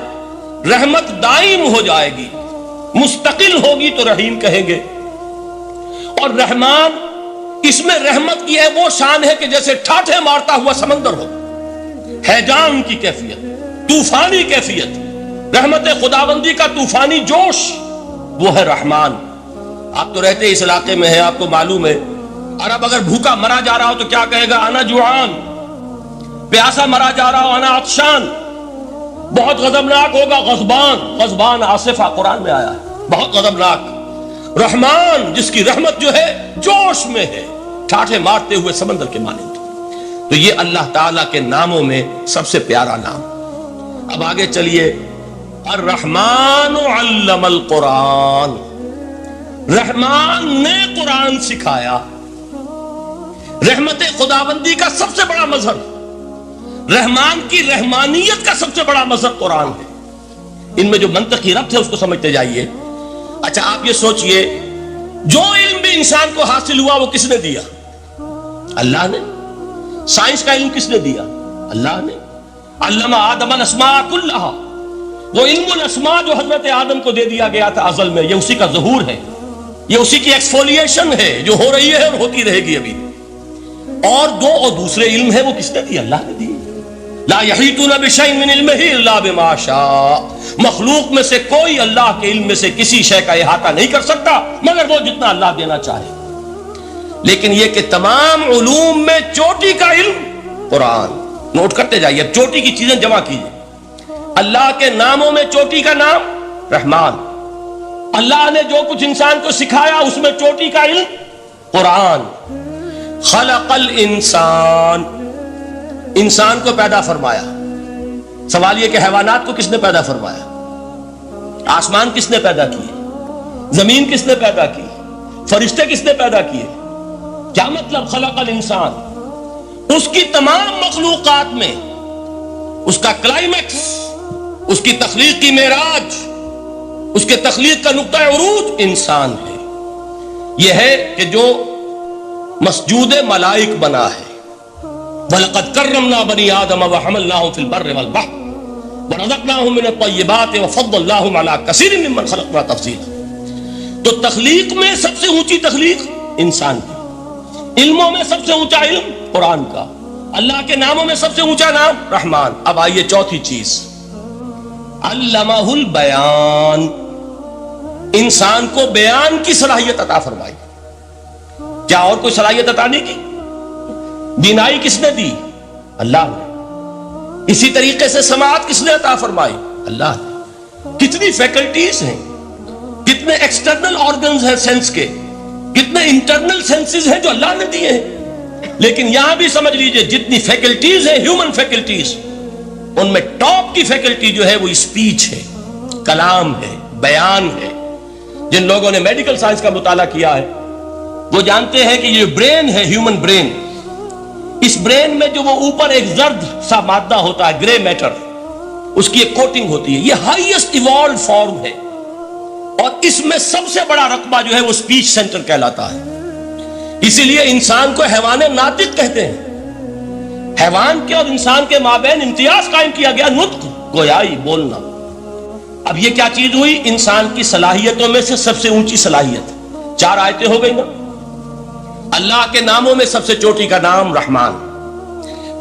رحمت دائم ہو جائے گی، مستقل ہوگی تو رحیم کہیں گے۔ اور رحمان، اس میں رحمت کی ہے وہ شان ہے کہ جیسے ٹھاٹھے مارتا ہوا سمندر ہو، ہیجان کی کیفیت، طوفانی کیفیت، رحمت خداوندی کا طوفانی جوش، وہ ہے رحمان۔ آپ تو رہتے اس علاقے میں ہیں، آپ کو معلوم ہے عرب اگر بھوکا مرا جا رہا ہو تو کیا کہے گا؟ انا جوعان۔ پیاسا مرا جا رہا ہو انا عطشان۔ بہت غضبناک ہوگا غضبان، غضبان آصفہ قرآن میں آیا ہے، بہت غضبناک۔ رحمان جس کی رحمت جو ہے جوش میں ہے، ٹھاٹھے مارتے ہوئے سمندر کے مانند۔ تو یہ اللہ تعالیٰ کے ناموں میں سب سے پیارا نام۔ اب آگے چلیے، الرحمن علم القرآن، رحمان نے قرآن سکھایا۔ رحمت خداوندی کا سب سے بڑا مظہر، رحمان کی رحمانیت کا سب سے بڑا مظہر قرآن ہے۔ ان میں جو منطقی ربط ہے اس کو سمجھتے جائیے۔ اچھا آپ یہ سوچئے، جو علم بھی انسان کو حاصل ہوا وہ کس نے دیا؟ اللہ نے۔ سائنس کا علم کس نے دیا؟ اللہ نے۔ علم آدم الاسماء کلھا، وہ علم الاسماء جو حضرت آدم کو دے دیا گیا تھا ازل میں، یہ اسی کا ظہور ہے، یہ اسی کی ایکسفولیشن ہے جو ہو رہی ہے اور ہوتی رہے گی ابھی۔ اور دوسرے علم ہے وہ کس نے دی؟ اللہ نے دی۔ لا یحیطون بشیء من علمہ الا بما شاء، مخلوق میں سے کوئی اللہ کے علم میں سے کسی شے کا احاطہ نہیں کر سکتا مگر وہ جتنا اللہ دینا چاہے۔ لیکن یہ کہ تمام علوم میں چوٹی کا علم قرآن۔ نوٹ کرتے جائیے، اب چوٹی کی چیزیں جمع کیجیے۔ اللہ کے ناموں میں چوٹی کا نام رحمان، اللہ نے جو کچھ انسان کو سکھایا اس میں چوٹی کا علم قرآن۔ خلق الانسان، انسان کو پیدا فرمایا۔ سوال یہ کہ حیوانات کو کس نے پیدا فرمایا؟ آسمان کس نے پیدا کیے؟ زمین کس نے پیدا کی؟ فرشتے کس نے پیدا کیے؟ کیا مطلب خلق الانسان؟ اس کی تمام مخلوقات میں اس کا کلائمیکس، اس کی تخلیق کی معراج، اس کے تخلیق کا نقطہ عروج انسان ہے۔ یہ ہے کہ جو مسجود ملائک بنا ہے۔ وَلَقَدْ كَرَّمْنَا بَنِي آدَمَ وَحَمَلْنَاهُمْ فِي الْبَرِّ وَالْبَحْرِ وَرَزَقْنَاهُمْ مِنَ الطَّيِّبَاتِ وَفَضَّلْنَاهُمْ عَلَىٰ كَثِيرٍ مِّمَّنْ خَلَقْنَا تَفْضِيلًا۔ تو تخلیق میں سب سے اونچی تخلیق انسان کی، علموں میں سب سے اونچا علم قرآن کا، اللہ کے ناموں میں سب سے اونچا نام رحمان۔ اب آئیے چوتھی چیز، علمہ البیان، انسان کو بیان کی صلاحیت عطا فرمائی۔ کیا اور کوئی صلاحیت عطا نہیں کی؟ بینائی کس نے دی؟ اللہ نے۔ اسی طریقے سے سماعت کس نے عطا فرمائی؟ اللہ نے۔ کتنی فیکلٹیز ہیں، کتنے ایکسٹرنل آرگنز ہیں سینس کے، کتنے انٹرنل سینسز ہیں جو اللہ نے دیے ہیں. لیکن یہاں بھی سمجھ لیجئے جتنی فیکلٹیز ہیں ہیومن فیکلٹیز، ان میں ٹاپ کی فیکلٹی جو ہے وہ اسپیچ ہے، کلام ہے، بیان ہے. جن لوگوں نے میڈیکل سائنس کا مطالعہ کیا ہے وہ جانتے ہیں کہ یہ برین ہے، ہیومن برین، اس برین میں جو وہ اوپر ایک زرد سا مادہ ہوتا ہے، گرے میٹر، اس کی ایک کوٹنگ ہوتی ہے. یہ ہائیسٹ ایوالوڈ فارم ہے، اور اس میں سب سے بڑا رقبہ جو ہے وہ اسپیچ سینٹر کہلاتا ہے. اسی لیے انسان کو حیوان ناطق کہتے ہیں. حیوان کے اور انسان کے مابین امتیاز قائم کیا گیا، نطق، گویائی، بولنا. اب یہ کیا چیز ہوئی؟ انسان کی صلاحیتوں میں سے سب سے اونچی صلاحیت. 4 آیتیں ہو گئی نا. اللہ کے ناموں میں سب سے چوٹی کا نام رحمان.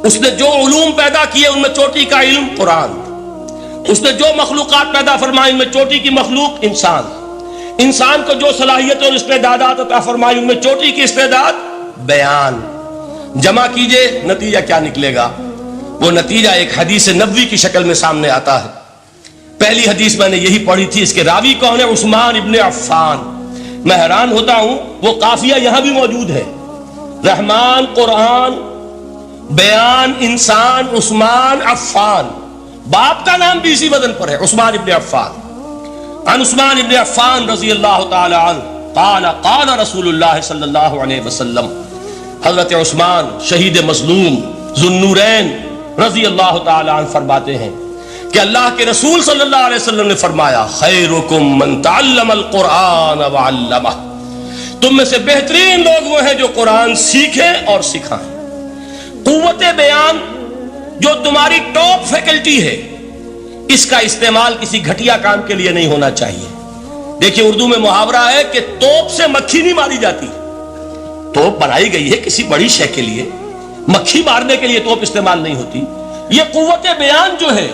اس نے جو علوم پیدا کیے ان میں چوٹی کا علم قرآن. اس نے جو مخلوقات پیدا فرمائی ان میں چوٹی کی مخلوق انسان. انسان کو جو صلاحیت اور استعدادات عطا فرمائی ان میں چوٹی کی استعداد بیان. جمع کیجئے نتیجہ کیا نکلے گا؟ وہ نتیجہ ایک حدیث نبوی کی شکل میں سامنے آتا ہے. پہلی حدیث میں نے یہی پڑھی تھی. اس کے راوی کون ہے؟ عثمان ابن عفان. میں حیران ہوتا ہوں وہ قافیہ یہاں بھی موجود ہے. رحمان، قرآن، بیان، انسان، عثمان، عفان. باپ کا نام بھی اسی وزن پر ہے، عثمان ابن عفان. عن عثمان ابن عفان رضی اللہ تعالی عنہ قال قال رسول اللہ صلی اللہ علیہ وسلم. حضرت عثمان شہید مظلوم ذو النورین رضی اللہ تعالی عنہ فرماتے ہیں کہ اللہ کے رسول صلی اللہ علیہ وسلم نے فرمایا خیرکم من تعلم القرآن وعلمہ. تم میں سے بہترین لوگ وہ ہیں جو قرآن سیکھیں اور سکھائیں. قوت بیان جو تمہاری ٹاپ فیکلٹی ہے، اس کا استعمال کسی گھٹیا کام کے لیے نہیں ہونا چاہیے. دیکھیے اردو میں محاورہ ہے کہ توپ سے مکھی نہیں ماری جاتی. توپ بنائی گئی ہے کسی بڑی شے کے لیے، مکھی مارنے کے لیے توپ استعمال نہیں ہوتی. یہ قوت بیان جو ہے،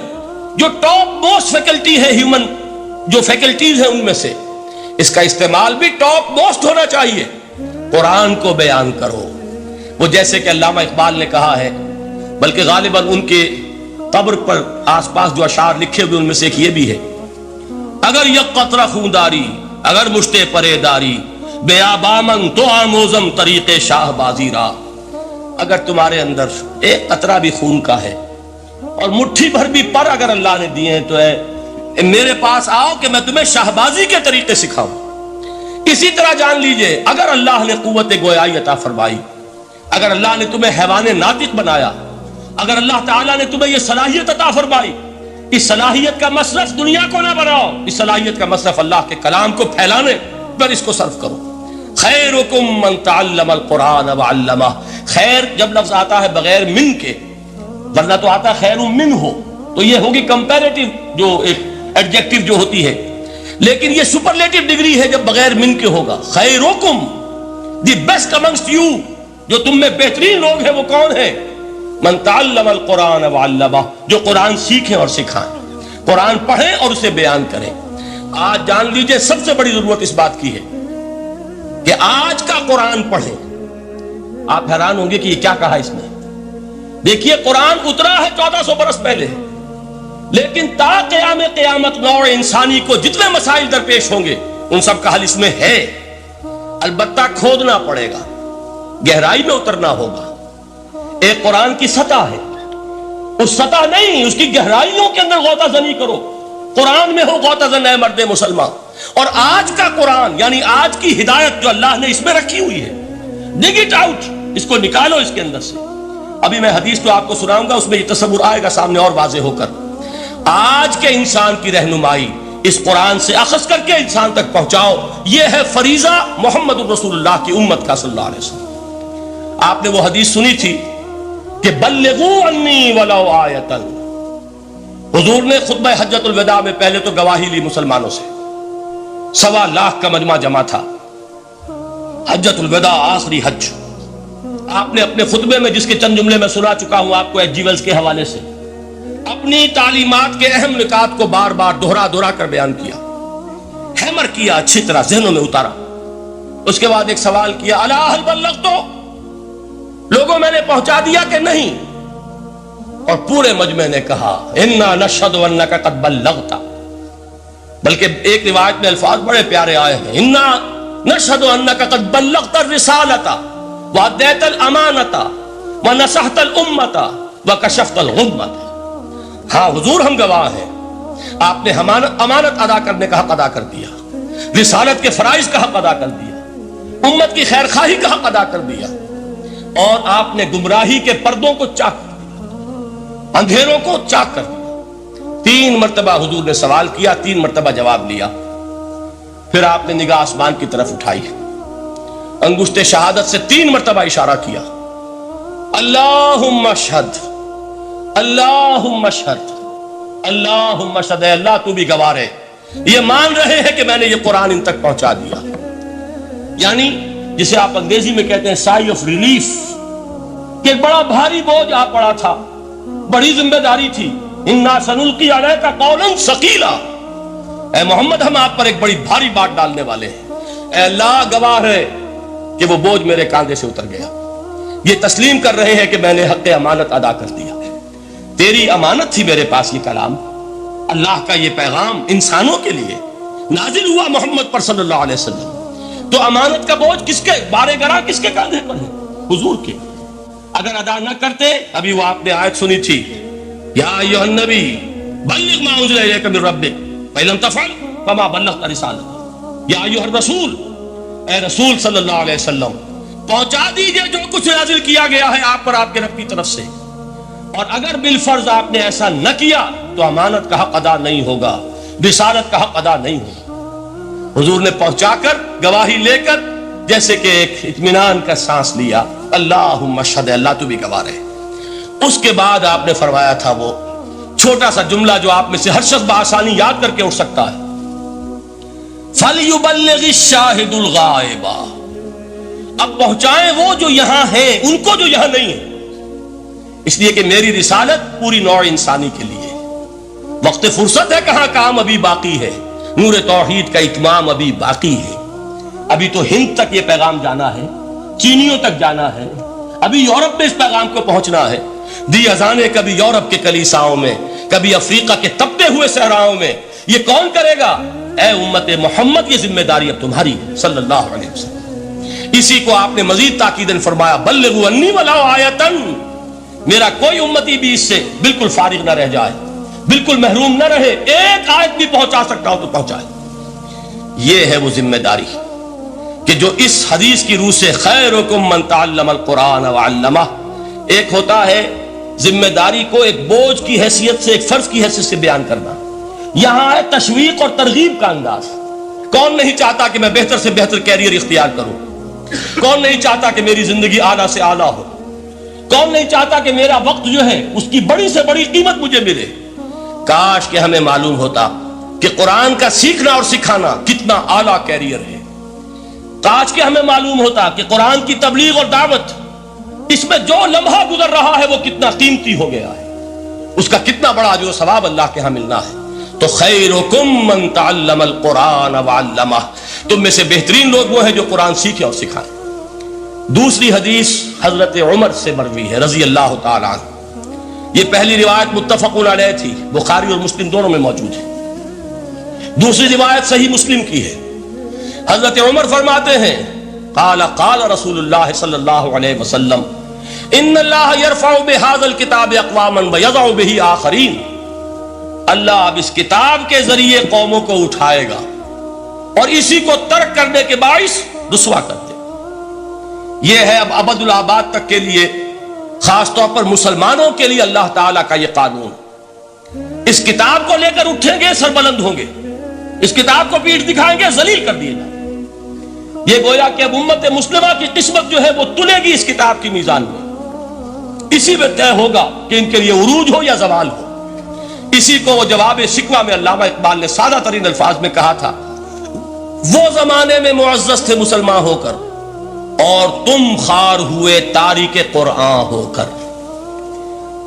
جو ٹاپ موسٹ فیکلٹی ہے ہیومن جو فیکلٹیز ہیں ان میں سے، اس کا استعمال بھی ٹاپ موسٹ ہونا چاہیے. قرآن کو بیان کرو. وہ جیسے کہ علامہ اقبال نے کہا ہے، بلکہ غالباً ان کے قبر پر آس پاس جو اشعار لکھے ہوئے ان میں سے ایک یہ بھی ہے: اگر یک قطرہ خونداری، اگر مشتے پرے داری، بیابامن تو آموزم طریق شاہ بازی را. اگر تمہارے اندر ایک قطرہ بھی خون کا ہے اور مٹھی بھر بھی پر اگر اللہ نے دیے ہیں تو ہے میرے پاس آؤ کہ میں تمہیں شاہبازی کے طریقے سکھاؤں. اسی طرح جان لیجئے اگر اللہ نے قوت گویائی عطا فرمائی، اگر اللہ نے تمہیں حیوان ناطق بنایا، اگر اللہ تعالیٰ نے تمہیں یہ صلاحیت عطا فرمائی، اس صلاحیت کا مصرف دنیا کو نہ بناؤ، اس صلاحیت کا مصرف اللہ کے کلام کو پھیلانے پر اس کو صرف کرو. خیرکم من تعلم القرآن وعلمہ. خیر جب لفظ آتا ہے بغیر من کے، ورنہ تو آتا خیر من ہو تو یہ ہوگی کمپیریٹیو جو ایک ایڈجیکٹیو جو ہوتی ہے، لیکن یہ سپرلیٹیو ڈگری ہے جب بغیر من کے ہوگا. خیرکم، دی بیسٹ امنگسٹ یو، جو تم میں بہترین لوگ ہیں وہ کون ہیں؟ من تعلم القرآن وعلمہ، جو قرآن سیکھیں اور سکھائیں، قرآن پڑھیں اور اسے بیان کریں. آج جان لیجئے سب سے بڑی ضرورت اس بات کی ہے کہ آج کا قرآن پڑھیں. آپ حیران ہوں گے کہ یہ کیا کہا اس میں. دیکھیے قرآن اترا ہے 1400 برس پہلے، لیکن تا قیام قیامت نوع انسانی کو جتنے مسائل درپیش ہوں گے ان سب کا حل اس میں ہے. البتہ کھودنا پڑے گا، گہرائی میں اترنا ہوگا. ایک قرآن کی سطح ہے، اس سطح نہیں، اس کی گہرائیوں کے اندر غوطہ زنی کرو. قرآن میں ہو غوطہ زن اے مرد مسلمان. اور آج کا قرآن یعنی آج کی ہدایت جو اللہ نے اس میں رکھی ہوئی ہے، ڈگ اٹ آؤٹ، اس کو نکالو اس کے اندر سے. ابھی میں حدیث تو آپ کو سناؤں گا، اس میں یہ تصور آئے گا سامنے اور واضح ہو کر. آج کے انسان کی رہنمائی اس قرآن سے اخذ کر کے انسان تک پہنچاؤ. یہ ہے فریضہ محمد رسول اللہ کی امت کا صلی اللہ علیہ وسلم. آپ نے وہ حدیث سنی تھی کہ بلغوا انی ولو آیۃ. حضور نے خطبہ حجۃ الوداع میں پہلے تو گواہی لی مسلمانوں سے، 1.25 لاکھ کا مجمع جمع تھا. حجۃ الوداع آخری حج. آپ نے اپنے خطبے میں جس کے چند جملے میں سنا چکا ہوں آپ کو ایچ جی ویلز کے حوالے سے، اپنی تعلیمات کے اہم نکات کو بار بار دہرا کر بیان کیا، ہیمر کیا، اچھی طرح ذہنوں میں اتارا. اس کے بعد ایک سوال کیا، الا هل بلغت؟ لوگوں میں نے پہنچا دیا کہ نہیں؟ اور پورے مجمع نے کہا انا نشهد انک قد بلغت. بلکہ ایک روایت میں الفاظ بڑے پیارے آئے ہیں، انا نشهد انك قد بلغت الرسالة واديت الامانة ونصحت الامة وكشفت الغمة. ہاں حضور ہم گواہ ہیں، آپ نے امانت ادا کرنے کا حق ادا کر دیا، رسالت کے فرائض کا حق ادا کر دیا، امت کی خیر خواہی کا حق ادا کر دیا، اور آپ نے گمراہی کے پردوں کو چاک کر دیا، اندھیروں کو چاک کر دیا. 3 مرتبہ حضور نے سوال کیا، 3 مرتبہ جواب لیا. پھر آپ نے نگاہ آسمان کی طرف اٹھائی، انگشت شہادت سے 3 مرتبہ اشارہ کیا، اللہم اشہد اللہم اشہد اللہم اشہد، اے اللہ تو بھی گواہ ہے، یہ مان رہے ہیں کہ میں نے یہ قرآن ان تک پہنچا دیا. یعنی جسے آپ انگریزی میں کہتے ہیں سائی آف ریلیف، کہ ایک بڑا بھاری بوجھ آپ پڑا تھا، بڑی ذمہ داری تھی. انا سنلقی علیک قولا ثقیلا، اے محمد ہم آپ پر ایک بڑی بھاری بات ڈالنے والے ہیں. اے اللہ گواہ ہے کہ وہ بوجھ میرے کاندھے سے اتر گیا. یہ تسلیم کر رہے ہیں کہ میں نے حق امانت ادا کر دیا. تیری امانت تھی میرے پاس یہ کلام، اللہ کا یہ پیغام انسانوں کے لیے نازل ہوا محمد پر صلی اللہ علیہ وسلم. تو امانت کا بوجھ کس کے بارے گرا، کس کے کاندھے پر ہے؟ حضور کے. اگر ادا نہ کرتے، ابھی وہ آپ نے آیت سنی تھی، یا ایھا النبی بلغ ما انزل الیک من ربک فإن لم تفعل فما بلغت رسالتہ. یا ایھا الرسول، اے رسول صلی اللہ علیہ وسلم پہنچا دیجئے جو کچھ نازل کیا گیا ہے آپ پر آپ کے رب کی طرف سے، اور اگر بالفرض آپ نے ایسا نہ کیا تو امانت کا حق ادا نہیں ہوگا، رسالت کا حق ادا نہیں ہوگا. حضور نے پہنچا کر گواہی لے کر جیسے کہ ایک اطمینان کا سانس لیا، اللہم اشہد، اللہ تو بھی گواہ رہے. اس کے بعد آپ نے فرمایا تھا وہ چھوٹا سا جملہ جو آپ میں سے ہر شخص بآسانی یاد کر کے اٹھ سکتا ہے، فَلْيُبَلِّغِ الشَّاهِدُ الْغَائِبَ. اب پہنچائیں وہ جو یہاں ہیں ان کو جو یہاں نہیں ہیں، اس لیے کہ میری رسالت پوری نوع انسانی کے لیے. وقت فرصت ہے کہاں، کام ابھی باقی ہے، نور توحید کا اتمام ابھی باقی ہے. ابھی تو ہند تک یہ پیغام جانا ہے، چینیوں تک جانا ہے، ابھی یورپ میں اس پیغام کو پہنچنا ہے. دی اذانیں کبھی یورپ کے کلیساؤں میں، کبھی افریقہ کے تپتے ہوئے صحراؤں میں. یہ کون کرے گا؟ اے امت محمد، یہ ذمہ داری اب تمہاری صلی اللہ علیہ وسلم. اسی کو آپ نے مزید تاکیداً فرمایا، بلغوا انی ولو آیۃ، میرا کوئی امتی بھی اس سے بالکل فارغ نہ رہ جائے، بالکل محروم نہ رہے، ایک آیت بھی پہنچا سکتا ہو تو پہنچائے. یہ ہے وہ ذمہ داری کہ جو اس حدیث کی روح سے خیرکم من تعلم القرآن وعلمہ. ایک ہوتا ہے ذمہ داری کو ایک بوجھ کی حیثیت سے، ایک فرض کی حیثیت سے بیان کرنا. یہاں ہے تشویق اور ترغیب کا انداز. کون نہیں چاہتا کہ میں بہتر سے بہتر کیریئر اختیار کروں؟ کون نہیں چاہتا کہ میری زندگی اعلیٰ سے اعلیٰ ہو؟ کون نہیں چاہتا کہ میرا وقت جو ہے اس کی بڑی سے بڑی قیمت مجھے ملے؟ کاش کہ ہمیں معلوم ہوتا کہ قرآن کا سیکھنا اور سکھانا کتنا اعلیٰ کیریئر ہے. کاش کہ ہمیں معلوم ہوتا کہ قرآن کی تبلیغ اور دعوت، اس میں جو لمحہ گزر رہا ہے وہ کتنا قیمتی ہو گیا ہے، اس کا کتنا بڑا جو ثواب اللہ کے ہاں ملنا ہے. تو خیرکم من تعلم القرآن وعلمہ، تم میں سے بہترین لوگ وہ ہیں جو قرآن سیکھیں اور سکھائیں. دوسری حدیث حضرت عمر سے مروی ہے رضی اللہ تعالیٰ عنہ. یہ پہلی روایت متفق علیہ تھی، بخاری اور مسلم دونوں میں موجود ہے. دوسری روایت صحیح مسلم کی ہے. حضرت عمر فرماتے ہیں، قال قال رسول اللہ صلی اللہ علیہ وسلم، ان اللہ یرفع بہذا الکتاب اقواما ویضع بہ آخرین. اللہ اب اس کتاب کے ذریعے قوموں کو اٹھائے گا اور اسی کو ترک کرنے کے باعث رسوا کر دے. یہ ہے اب ابد الآباد تک کے لیے، خاص طور پر مسلمانوں کے لیے اللہ تعالیٰ کا یہ قانون. اس کتاب کو لے کر اٹھیں گے سربلند ہوں گے، اس کتاب کو پیٹھ دکھائیں گے ذلیل کر دیے جائیں. یہ گویا کہ اب امت مسلمہ کی قسمت جو ہے وہ تلے گی اس کتاب کی میزان میں. اسی میں طے ہوگا کہ ان کے لیے عروج ہو یا زوال ہو. اسی کو وہ جواب شکوہ میں علامہ اقبال نے سادہ ترین الفاظ میں کہا تھا، وہ زمانے میں معزز تھے مسلمان ہو کر اور تم خار ہوئے تاریک قرآن ہو کر.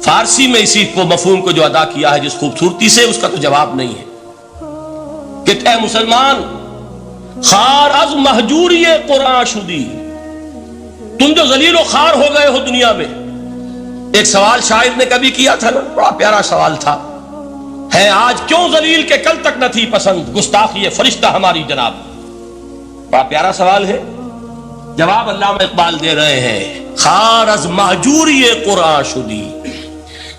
فارسی میں اسی کو مفہوم کو جو ادا کیا ہے جس خوبصورتی سے، اس کا تو جواب نہیں ہے کہ اے مسلمان خار از مہجوری قرآن شدی، تم جو ذلیل و خار ہو گئے ہو دنیا میں. ایک سوال شاعر نے کبھی کیا تھا نا، بڑا پیارا سوال تھا، ہے آج کیوں ذلیل کے کل تک نہ تھی پسند، گستاخی فرشتہ ہماری جناب. بڑا پیارا سوال ہے، جواب علامہ اقبال دے رہے ہیں، خار از مہجوری قرآن شدی،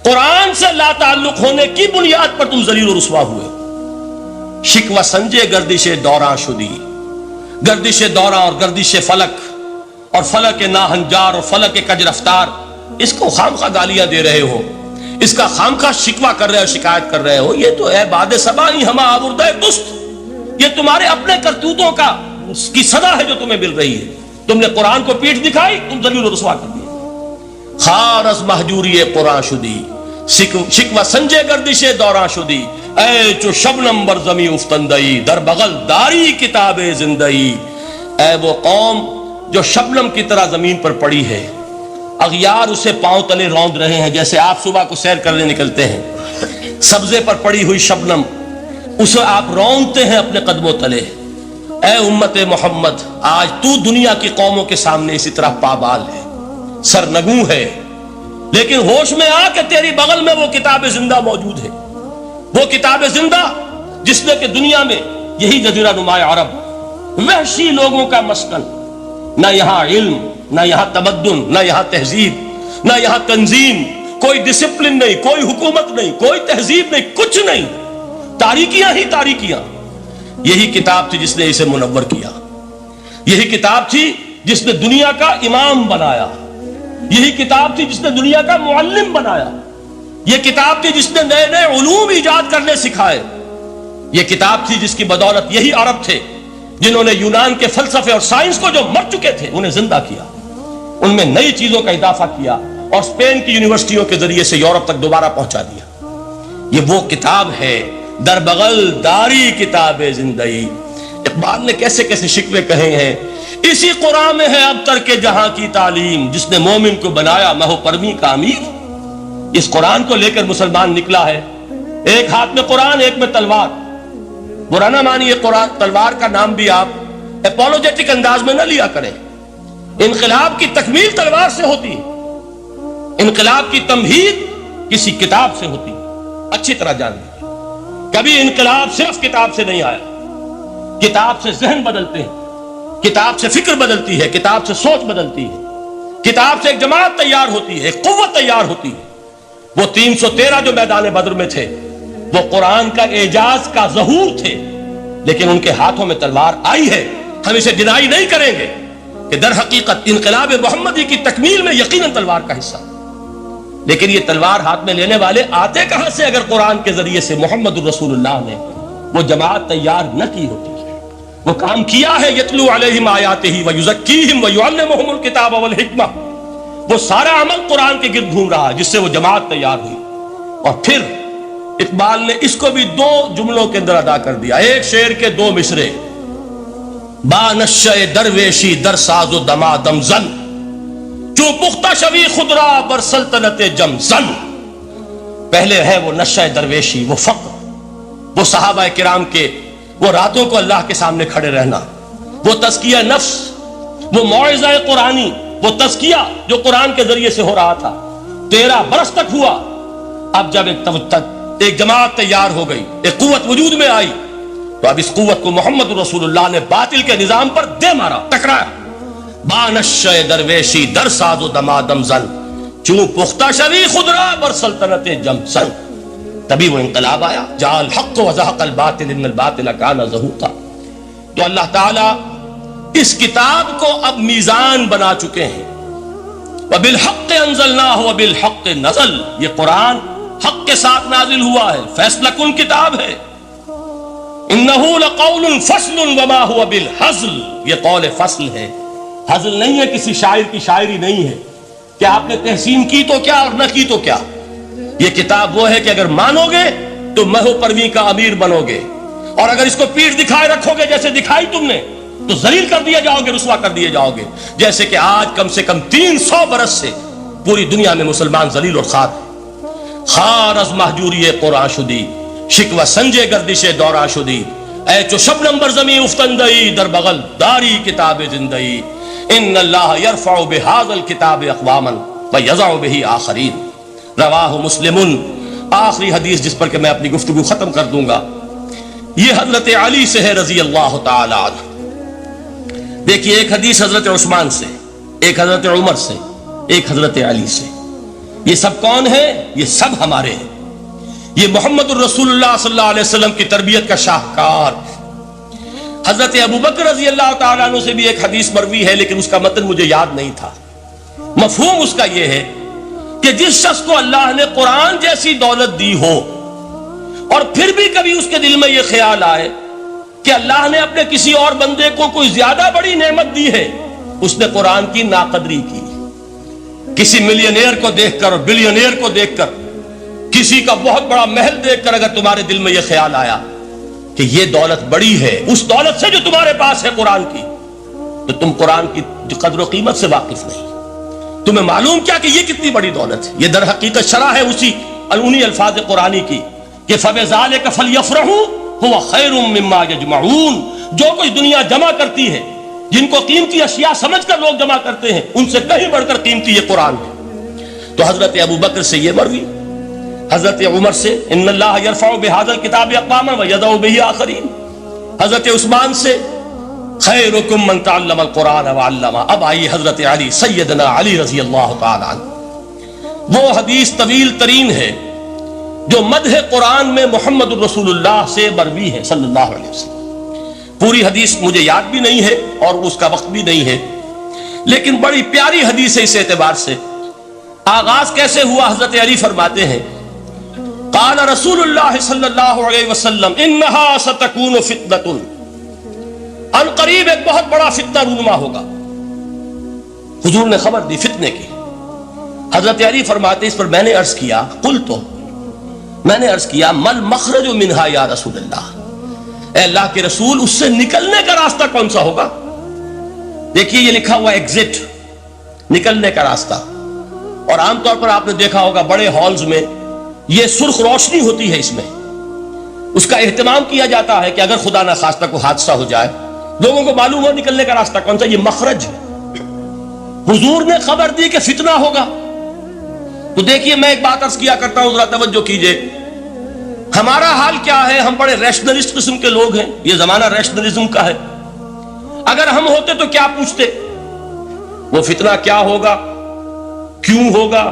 قرآن سے لا تعلق ہونے کی بنیاد پر تم ذلیل و رسوا ہوئے، شکوہ سنجے گردش دوراں شدی، گردش دوراں اور گردش فلک اور فلک ناہنجار اور فلک کج رفتار، اس کو خامخواہ گالیاں دے رہے ہو، اس کا خامخواہ شکوہ کر رہے ہو، شکایت کر رہے ہو، یہ تو اے باد صبائی ہما آوردہ دست، یہ تمہارے اپنے کرتوتوں کا کی صدا ہے جو تمہیں مل رہی ہے، تم نے قرآن کو پیٹھ دکھائی، تم ذلیل و رسوا کر دیا۔ خار از مہجوری قرآن شدی، شکوہ سنجے گردش دوراں شدی، اے چو شبنم بر زمیں افتندئی، در بغل داری کتاب زندئی، اے وہ قوم جو شبنم کی طرح زمین پر پڑی ہے، اغیار اسے پاؤں تلے روند رہے ہیں، جیسے آپ صبح کو سیر کرنے نکلتے ہیں، سبزے پر پڑی ہوئی شبنم اسے آپ روندتے ہیں اپنے قدموں تلے۔ اے امت محمد، آج تو دنیا کی قوموں کے سامنے اسی طرح پابال ہے، سرنگوں ہے، لیکن ہوش میں آ کہ تیری بغل میں وہ کتاب زندہ موجود ہے، وہ کتاب زندہ جس نے کہ دنیا میں یہی جزیرہ نماء عرب وحشی لوگوں کا مسکن، نہ یہاں علم، نہ یہاں تمدن، نہ یہاں تہذیب، نہ یہاں تنظیم، کوئی ڈسپلن نہیں، کوئی حکومت نہیں، کوئی تہذیب نہیں، کچھ نہیں، تاریکیاں ہی تاریکیاں۔ یہی کتاب تھی جس نے اسے منور کیا، یہی کتاب تھی جس نے دنیا کا امام بنایا، یہی کتاب تھی جس نے دنیا کا معلم بنایا، یہ کتاب تھی جس نے نئے نئے علوم ایجاد کرنے سکھائے، یہ کتاب تھی جس کی بدولت یہی عرب تھے جنہوں نے یونان کے فلسفے اور سائنس کو جو مر چکے تھے انہیں زندہ کیا، ان میں نئی چیزوں کا اضافہ کیا اور اسپین کی یونیورسٹیوں کے ذریعے سے یورپ تک دوبارہ پہنچا دیا۔ یہ وہ کتاب ہے، در بغل داری کتاب زندگی۔ اقبال نے کیسے کیسے شکوے کہے ہیں، اسی قرآن میں ہے اب ترک جہاں کی تعلیم، جس نے مومن کو بنایا مہو پرمی کا امیر۔ اس قرآن کو لے کر مسلمان نکلا ہے، ایک ہاتھ میں قرآن، ایک میں تلوار۔ برا نہ مانیے، قرآن تلوار کا نام بھی آپ اپولوجیٹک انداز میں نہ لیا کریں۔ انقلاب کی تکمیل تلوار سے ہوتی ہے، انقلاب کی تمہید کسی کتاب سے ہوتی ہے، اچھی طرح جان لیجیے۔ کبھی انقلاب صرف کتاب سے نہیں آیا، کتاب سے ذہن بدلتے ہیں، کتاب سے فکر بدلتی ہے، کتاب سے سوچ بدلتی ہے، کتاب سے ایک جماعت تیار ہوتی ہے، ایک قوت تیار ہوتی ہے۔ وہ 313 جو میدان بدر میں تھے وہ قرآن کا اعجاز کا ظہور تھے، لیکن ان کے ہاتھوں میں تلوار آئی ہے۔ ہم اسے ڈینائی نہیں کریں گے کہ در حقیقت انقلاب محمدی کی تکمیل میں یقیناً تلوار کا حصہ، لیکن یہ تلوار ہاتھ میں لینے والے آتے کہاں سے اگر قرآن کے ذریعے سے محمد الرسول اللہ نے وہ جماعت تیار نہ کی ہوتی؟ وہ کام کیا ہے، یتلو علیہم آیاتہ ویزکیہم ویعلمہم الکتاب والحکمہ، وہ سارا عمل قرآن کے گرد گھوم رہا ہے جس سے وہ جماعت تیار ہوئی۔ اور پھر اقبال نے اس کو بھی 2 جملوں کے اندر ادا کر دیا، ایک شعر کے 2 مصرے، با نشہ درویشی در ساز و دمادم زن، جو پختہ شوی خدرا بر سلطنت جم زن۔ پہلے ہے وہ نشہ درویشی، وہ فقر، وہ صحابہ کرام کے وہ راتوں کو اللہ کے سامنے کھڑے رہنا، وہ تزکیہ نفس، وہ موعظہ قرآنی، وہ تزکیہ جو قرآن کے ذریعے سے ہو رہا تھا 13 برس تک ہوا۔ اب جب ایک جماعت تیار ہو گئی، ایک قوت وجود میں آئی، تو اب اس قوت کو محمد رسول اللہ نے باطل کے نظام پر دے مارا، ٹکرایا۔ بانشہ درویشی در ساز و دمادم زن، چوں پختہ شوی خدرا بر سلطنت جم زن۔ تبھی وہ انقلاب آیا، جاء الحق وزهق الباطل ان الباطل كان زهوقا۔ تو اللہ تعالیٰ اس کتاب کو اب میزان بنا چکے ہیں، وبالحق انزلناہ وبالحق نزل، یہ قرآن حق کے ساتھ نازل ہوا ہے، فیصلہ کن کتاب ہے۔ انہ لقول فصل وما هو بالحزل، یہ قول فصل ہے، حزل نہیں ہے، کسی شاعر کی شاعری نہیں ہے کہ آپ نے تحسین کی تو کیا اور نہ کی تو کیا۔ یہ کتاب وہ ہے کہ اگر مانو گے تو مہو پرویں کا امیر بنو گے، اور اگر اس کو پیٹھ دکھائے رکھو گے جیسے دکھائی تم نے تو ذلیل کر دیے جاؤ گے، رسوا کر دیے جاؤ گے، جیسے کہ آج کم سے کم 300 برس سے پوری دنیا میں مسلمان ذلیل اور خوار ہیں۔ خار از مہجوری قرآن شدی، شکوہ سنجے گردش دورہ شدی، اے چو شبنم بر زمیں افتندئی، در بغل داری کتاب زندئی، ان اللہ یرفع بہذا الکتاب اقواما ویضع بہ آخرین۔ رواہ مسلم۔ آخری حدیث جس پر کہ میں اپنی گفتگو ختم کر دوں گا، یہ حضرت علی سے ہے رضی اللہ تعالی عنہ دیکھیے ایک حدیث حضرت عثمان سے، ایک حضرت عمر سے، ایک حضرت علی سے. یہ سب کون ہیں؟ یہ سب ہمارے ہیں. یہ محمد الرسول اللہ صلی اللہ علیہ وسلم کی تربیت کا شاہکار. حضرت ابوبکر رضی اللہ تعالیٰ عنہ سے بھی ایک حدیث مروی ہے، لیکن اس کا متن مجھے یاد نہیں تھا. مفہوم اس کا یہ ہے کہ جس شخص کو اللہ نے قرآن جیسی دولت دی ہو اور پھر بھی کبھی اس کے دل میں یہ خیال آئے کہ اللہ نے اپنے کسی اور بندے کو کوئی زیادہ بڑی نعمت دی ہے، اس نے قرآن کی ناقدری کی. کسی ملینئر کو دیکھ کر اور بلینئر کو دیکھ کر، کسی کا بہت بڑا محل دیکھ کر اگر تمہارے دل میں یہ خیال آیا کہ یہ دولت بڑی ہے اس دولت سے جو تمہارے پاس ہے قرآن کی، تو تم قرآن کی قدر و قیمت سے واقف نہیں. تمہیں معلوم کیا کہ یہ کتنی بڑی دولت ہے. یہ در حقیقت شرح ہے انہی الفاظ قرآنی کی کہ فَبِذَلِكَ فَلْيَفْرَحُوا هُوَ خَيْرٌ مِّمَّا يَجْمَعُونَ. جو کچھ دنیا جمع کرتی ہے، جن کو قیمتی اشیاء سمجھ کر لوگ جمع کرتے ہیں، ان سے کہیں بڑھ کر قیمتی یہ قرآن ہے. تو حضرت ابوبکر سے یہ مروی، حضرت عمر سے ان اللہ یرفع بہذا الکتاب اقواما ویضع بہ آخرین، حضرت عثمان سے خیرکم من تعلم القرآن وعلمہ. اب آئیے حضرت علی، سیدنا علی رضی اللہ تعالی عنہ. وہ حدیث طویل ترین ہے جو مدح قرآن میں محمد الرسول اللہ سے مروی ہے صلی اللہ علیہ وسلم. پوری حدیث مجھے یاد بھی نہیں ہے اور اس کا وقت بھی نہیں ہے، لیکن بڑی پیاری حدیث ہے اس اعتبار سے. آغاز کیسے ہوا؟ حضرت علی فرماتے ہیں قال رسول اللہ صلی اللہ علیہ وسلم انہا ستکون فتنۃ، ان قریب ایک بہت بڑا فتنہ رونما ہوگا. حضور نے خبر دی فتنے کی. حضرت علی فرماتے اس پر میں نے عرض کیا میں نے عرض کیا مل مخرج منہا یا رسول اللہ، اے اللہ کے رسول اس سے نکلنے کا راستہ کون سا ہوگا؟ دیکھیے یہ لکھا ہوا ایگزٹ، نکلنے کا راستہ. اور عام طور پر آپ نے دیکھا ہوگا بڑے ہالز میں یہ سرخ روشنی ہوتی ہے، اس میں اس کا اہتمام کیا جاتا ہے کہ اگر خدا نہ خواستہ کوئی حادثہ ہو جائے لوگوں کو معلوم ہو نکلنے کا راستہ کون سا. یہ مخرج ہے. حضور نے خبر دی کہ فتنہ ہوگا. تو دیکھیے میں ایک بات عرض کیا کرتا ہوں، ذرا توجہ کیجئے. ہمارا حال کیا ہے؟ ہم بڑے ریشنلسٹ قسم کے لوگ ہیں، یہ زمانہ ریشنلزم کا ہے. اگر ہم ہوتے تو کیا پوچھتے؟ وہ فتنہ کیا ہوگا، کیوں ہوگا،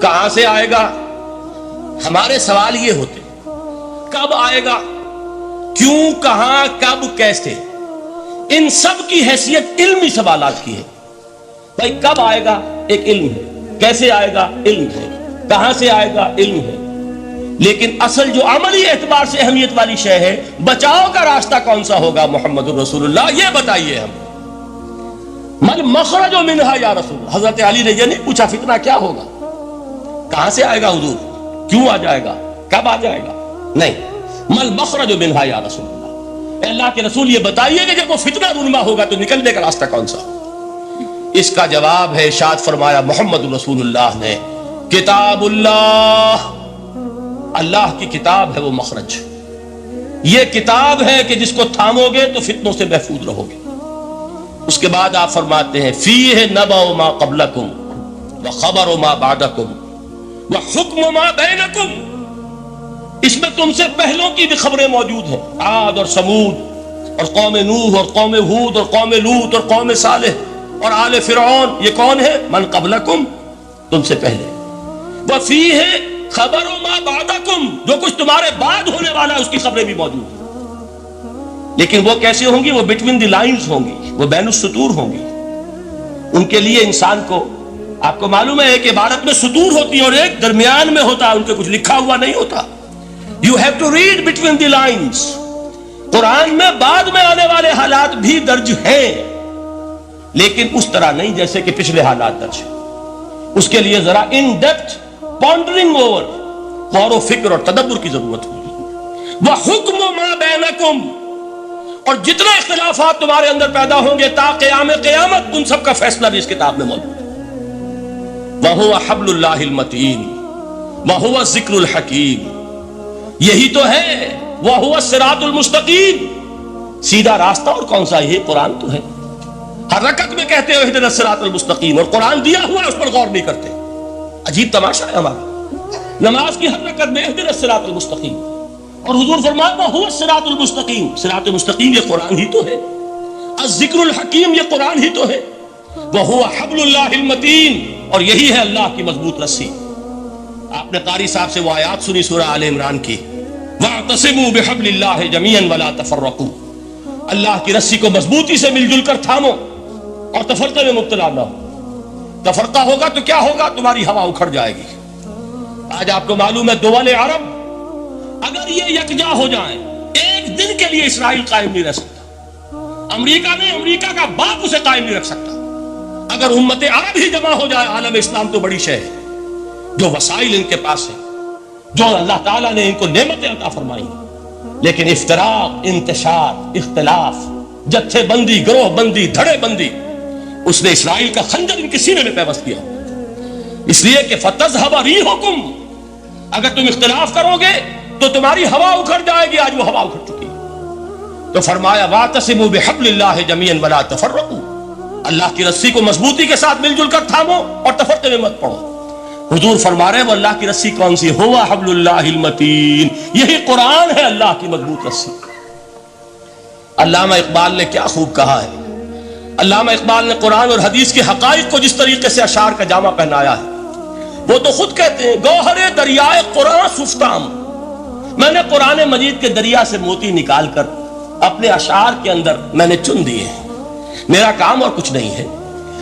کہاں سے آئے گا؟ ہمارے سوال یہ ہوتے کب آئے گا، کیوں، کہاں، کب، کیسے. ان سب کی حیثیت علمی سوالات کی ہے. بھائی کب آئے گا ایک علم ہے، کیسے آئے گا علم ہے، کہاں سے آئے گا علم ہے. لیکن اصل جو عملی اعتبار سے اہمیت والی شے ہے، بچاؤ کا راستہ کون سا ہوگا محمد الرسول اللہ، یہ بتائیے ہم. مل مخرج منہا یا رسول اللہ. حضرت علی نے یہ نہیں پوچھا فتنہ کیا ہوگا، کہاں سے آئے گا حضور، کیوں آ جائے گا، کب آ جائے گا. نہیں، مل مخرج منہا یا رسول اللہ، اے اللہ کے رسول یہ بتائیے کہ جب وہ فتنہ رونما ہوگا تو نکلنے کا راستہ کون سا. اس کا جواب ہے، ارشاد فرمایا محمد رسول اللہ نے، کتاب اللہ، اللہ کی کتاب ہے وہ مخرج. یہ کتاب ہے کہ جس کو تھامو گے تو فتنوں سے محفوظ رہو گے. اس کے بعد آپ فرماتے ہیں فیہ نبأ ما قبلکم وخبر ما بعدکم وحکم ما بینکم. اس میں تم سے پہلوں کی بھی خبریں موجود ہیں، عاد اور سمود اور قوم نوح اور قوم ہود اور قوم لوط اور قوم صالح اور آل فرعون. یہ کون ہے؟ من قبلکم، تم سے پہلے. وفیہ خبر ما بعدکم، جو کچھ تمہارے بعد ہونے والا ہے اس کی خبریں بھی موجود ہیں. لیکن وہ کیسے ہوں گی؟ وہ بٹوین دی لائنز ہوں گی، وہ بین السطور ہوں گی. ان کے لیے انسان کو، آپ کو معلوم ہے کہ عبارت میں سطور ہوتی ہیں اور ایک درمیان میں ہوتا ہے، ان کے کچھ لکھا ہوا نہیں ہوتا. You have to read between the lines. قرآن میں بعد میں آنے والے حالات بھی درج ہیں، لیکن اس طرح نہیں جیسے کہ پچھلے حالات درج ہیں. اس کے لیے ذرا ان ڈیپتھ پونڈرنگ اوور، غور و فکر اور تدبر کی ضرورت ہوگی. وَحُکْمُ مَا بَيْنَكُمْ، اور جتنے اختلافات تمہارے اندر پیدا ہوں گے تا قیام قیامت، ان سب کا فیصلہ بھی اس کتاب میں موجود ہے. وَهُوَ حَبْلُ اللَّهِ الْمَتِينُ وَهُوَ الذِّكْرُ الْحَكِيمُ. یہی تو ہے وَهُوَ الصِّرَاطُ الْمُسْتَقِيمُ. سیدھا راستہ اور کون سا؟ یہ قرآن تو ہے. ہر رکعت میں کہتے ہو اهْدِنَا الصِّرَاطَ الْمُسْتَقِيمُ، اور قرآن دیا ہوا ہے اس پر غور نہیں کرتے. عجیب تماشا ہے ہمارا. نماز کی ہر رکعت میں اهْدِنَا الصِّرَاطَ الْمُسْتَقِيمُ، اور حضور فرمایا وَهُوَ الصِّرَاطُ الْمُسْتَقِيمُ. صراط مستقیم یہ قرآن ہی تو ہے. الذکر الحکیم یہ قرآن ہی تو ہے، وہو حبل اللہ المتین، اور یہی ہے اللہ کی مضبوط رسی۔ آپ نے قاری صاحب سے وہ آیات سنی سورہ آل عمران کی، وَاعْتَصِمُوا بِحَبْلِ اللَّهِ جَمِيعًا وَلَا تَفَرَّقُوا، اللہ کی رسی کو مضبوطی سے مل جل کر تھامو اور تفرقے میں مبتلا نہ ہو۔ تفرقہ ہوگا تو کیا ہوگا؟ تمہاری ہوا اکھڑ جائے گی۔ آج آپ کو معلوم ہے دول عرب اگر یہ یکجا ہو جائیں، ایک دن کے لیے اسرائیل قائم نہیں رہ سکتا، امریکہ نے، امریکہ کا باپ اسے قائم نہیں رکھ سکتا۔ اگر امت عرب ہی جمع ہو جائے، عالم اسلام تو بڑی شے ہے، جو وسائل ان کے پاس ہے، جو اللہ تعالیٰ نے ان کو نعمتیں عطا فرمائی، لیکن افتراق، انتشار، اختلاف، جتھے بندی، گروہ بندی، دھڑے بندی، اس نے اسرائیل کا خنجر ان کے سینے میں پیوست کیا۔ اس لیے کہ فَتَذْهَبَ رِيحُكُمْ، اگر تم اختلاف کرو گے تو تمہاری ہوا اکھڑ جائے گی، آج وہ ہوا اکھڑ چکی ہے۔ تو فرمایا وَاعْتَصِمُوا بِحَبْلِ اللَّهِ جَمِيعًا وَلَا تَفَرَّقُوا، اللہ کی رسی کو مضبوطی کے ساتھ مل جل کر تھامو اور تفرقے میں مت پڑو۔ حضور فرما رہے ہیں وہ اللہ کی رسی کون سی؟ ہوا حبل اللہ المتین، یہی قرآن ہے اللہ کی مضبوط رسی۔ علامہ اقبال نے کیا خوب کہا ہے، علامہ اقبال نے قرآن اور حدیث کے حقائق کو جس طریقے سے اشعار کا جامع پہنایا ہے، وہ تو خود کہتے ہیں گوہر دریائے قرآن سفتام، میں نے قرآن مجید کے دریا سے موتی نکال کر اپنے اشعار کے اندر میں نے چن دیے ہیں، میرا کام اور کچھ نہیں ہے۔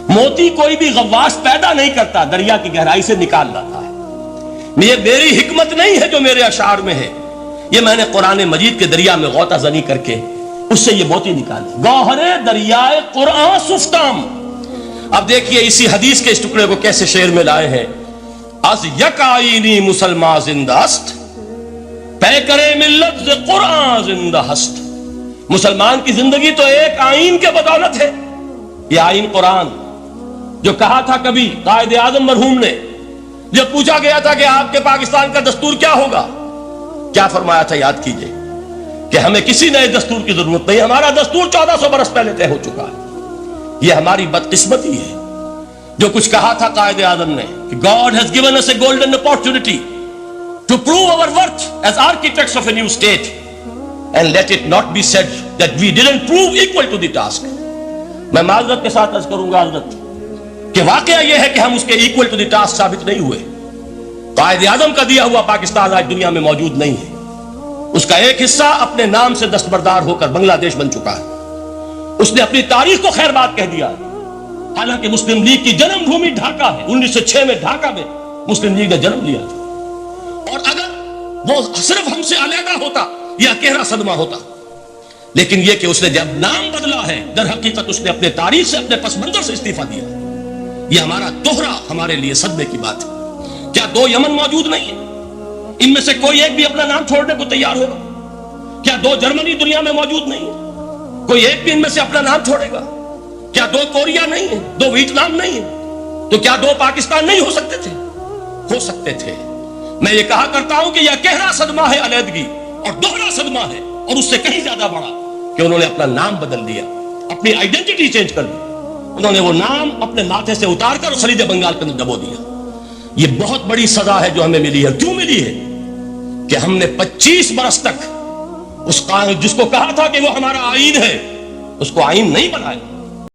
موتی کوئی بھی غواص پیدا نہیں کرتا، دریا کی گہرائی سے نکال لاتا ہے۔ یہ میری حکمت نہیں ہے جو میرے اشعار میں ہے، یہ میں نے قرآن مجید کے دریا میں غوطہ زنی کر کے اس سے یہ موتی نکالی۔ گوہر دریائے قرآن سفتام۔ اب دیکھیے اسی حدیث کے اس ٹکڑے کو کیسے شعر میں لائے ہیں۔ از یک آئینی مسلمان زندہ است، پے کرے ملت ز قرآن زندہ ہست۔ مسلمان کی زندگی تو ایک آئین کے بدولت ہے، یہ آئین قرآن، جو کہا تھا کبھی قائد اعظم مرحوم نے جب پوچھا گیا تھا کہ آپ کے پاکستان کا دستور کیا ہوگا، کیا فرمایا تھا؟ یاد کیجئے کہ ہمیں کسی نئے دستور کی ضرورت نہیں، ہمارا دستور 1400 برس پہلے طے ہو چکا ہے۔ یہ ہماری بدقسمتی ہے جو کچھ کہا تھا قائد اعظم نے کہ God has given us a golden opportunity to prove our worth as architects of a new state, and let it not be said that we didn't prove equal to the task۔ میں معذرت کے ساتھ عرض کروں گا حضرت کہ واقعہ یہ ہے کہ ہم اس کے ایکول ٹو دی ٹاسک ثابت نہیں ہوئے۔ قائد اعظم کا دیا ہوا پاکستان آج دنیا میں موجود نہیں ہے، اس کا ایک حصہ اپنے نام سے دستبردار ہو کر بنگلہ دیش بن چکا ہے، اس نے اپنی تاریخ کو خیر بات کہہ دیا ہے۔ حالانکہ مسلم لیگ کی جنم بھومی ڈھاکہ ہے، 1906 میں ڈھاکہ میں مسلم لیگ نے جنم لیا تھا، اور اگر وہ صرف ہم سے علیحدہ ہوتا یہ اکیرا صدمہ ہوتا، لیکن یہ کہ اس نے جب نام بدلا ہے در حقیقت اس نے اپنے تاریخ سے، اپنے پس منظر سے استعفیٰ دیا۔ یہ ہمارا دوہرا ہمارے لیے صدمے کی بات ہے۔ کیا دو یمن موجود نہیں ہیں؟ ان میں سے کوئی ایک بھی اپنا نام چھوڑنے کو تیار ہوگا؟ کیا دو جرمنی دنیا میں موجود نہیں ہے؟ کوئی ایک بھی ان میں سے اپنا نام چھوڑے گا؟ کیا دو کوریا نہیں ہے؟ دو ویتنام نہیں ہے؟ تو کیا دو پاکستان نہیں ہو سکتے تھے؟ ہو سکتے تھے۔ میں یہ کہا کرتا ہوں کہ یہ گہرا صدمہ ہے علیحدگی، اور دوہرا صدمہ ہے، اور اس سے کہیں زیادہ بڑا کہ انہوں نے اپنا نام بدل دیا، اپنی آئیڈینٹی چینج کر دی، انہوں نے وہ نام اپنے ماتھے سے اتار کر خلیج بنگال کے اندر دبو دیا۔ یہ بہت بڑی سزا ہے جو ہمیں ملی ہے۔ کیوں ملی ہے؟ کہ ہم نے 25 برس تک اس قانون جس کو کہا تھا کہ وہ ہمارا آئین ہے، اس کو آئین نہیں بنایا۔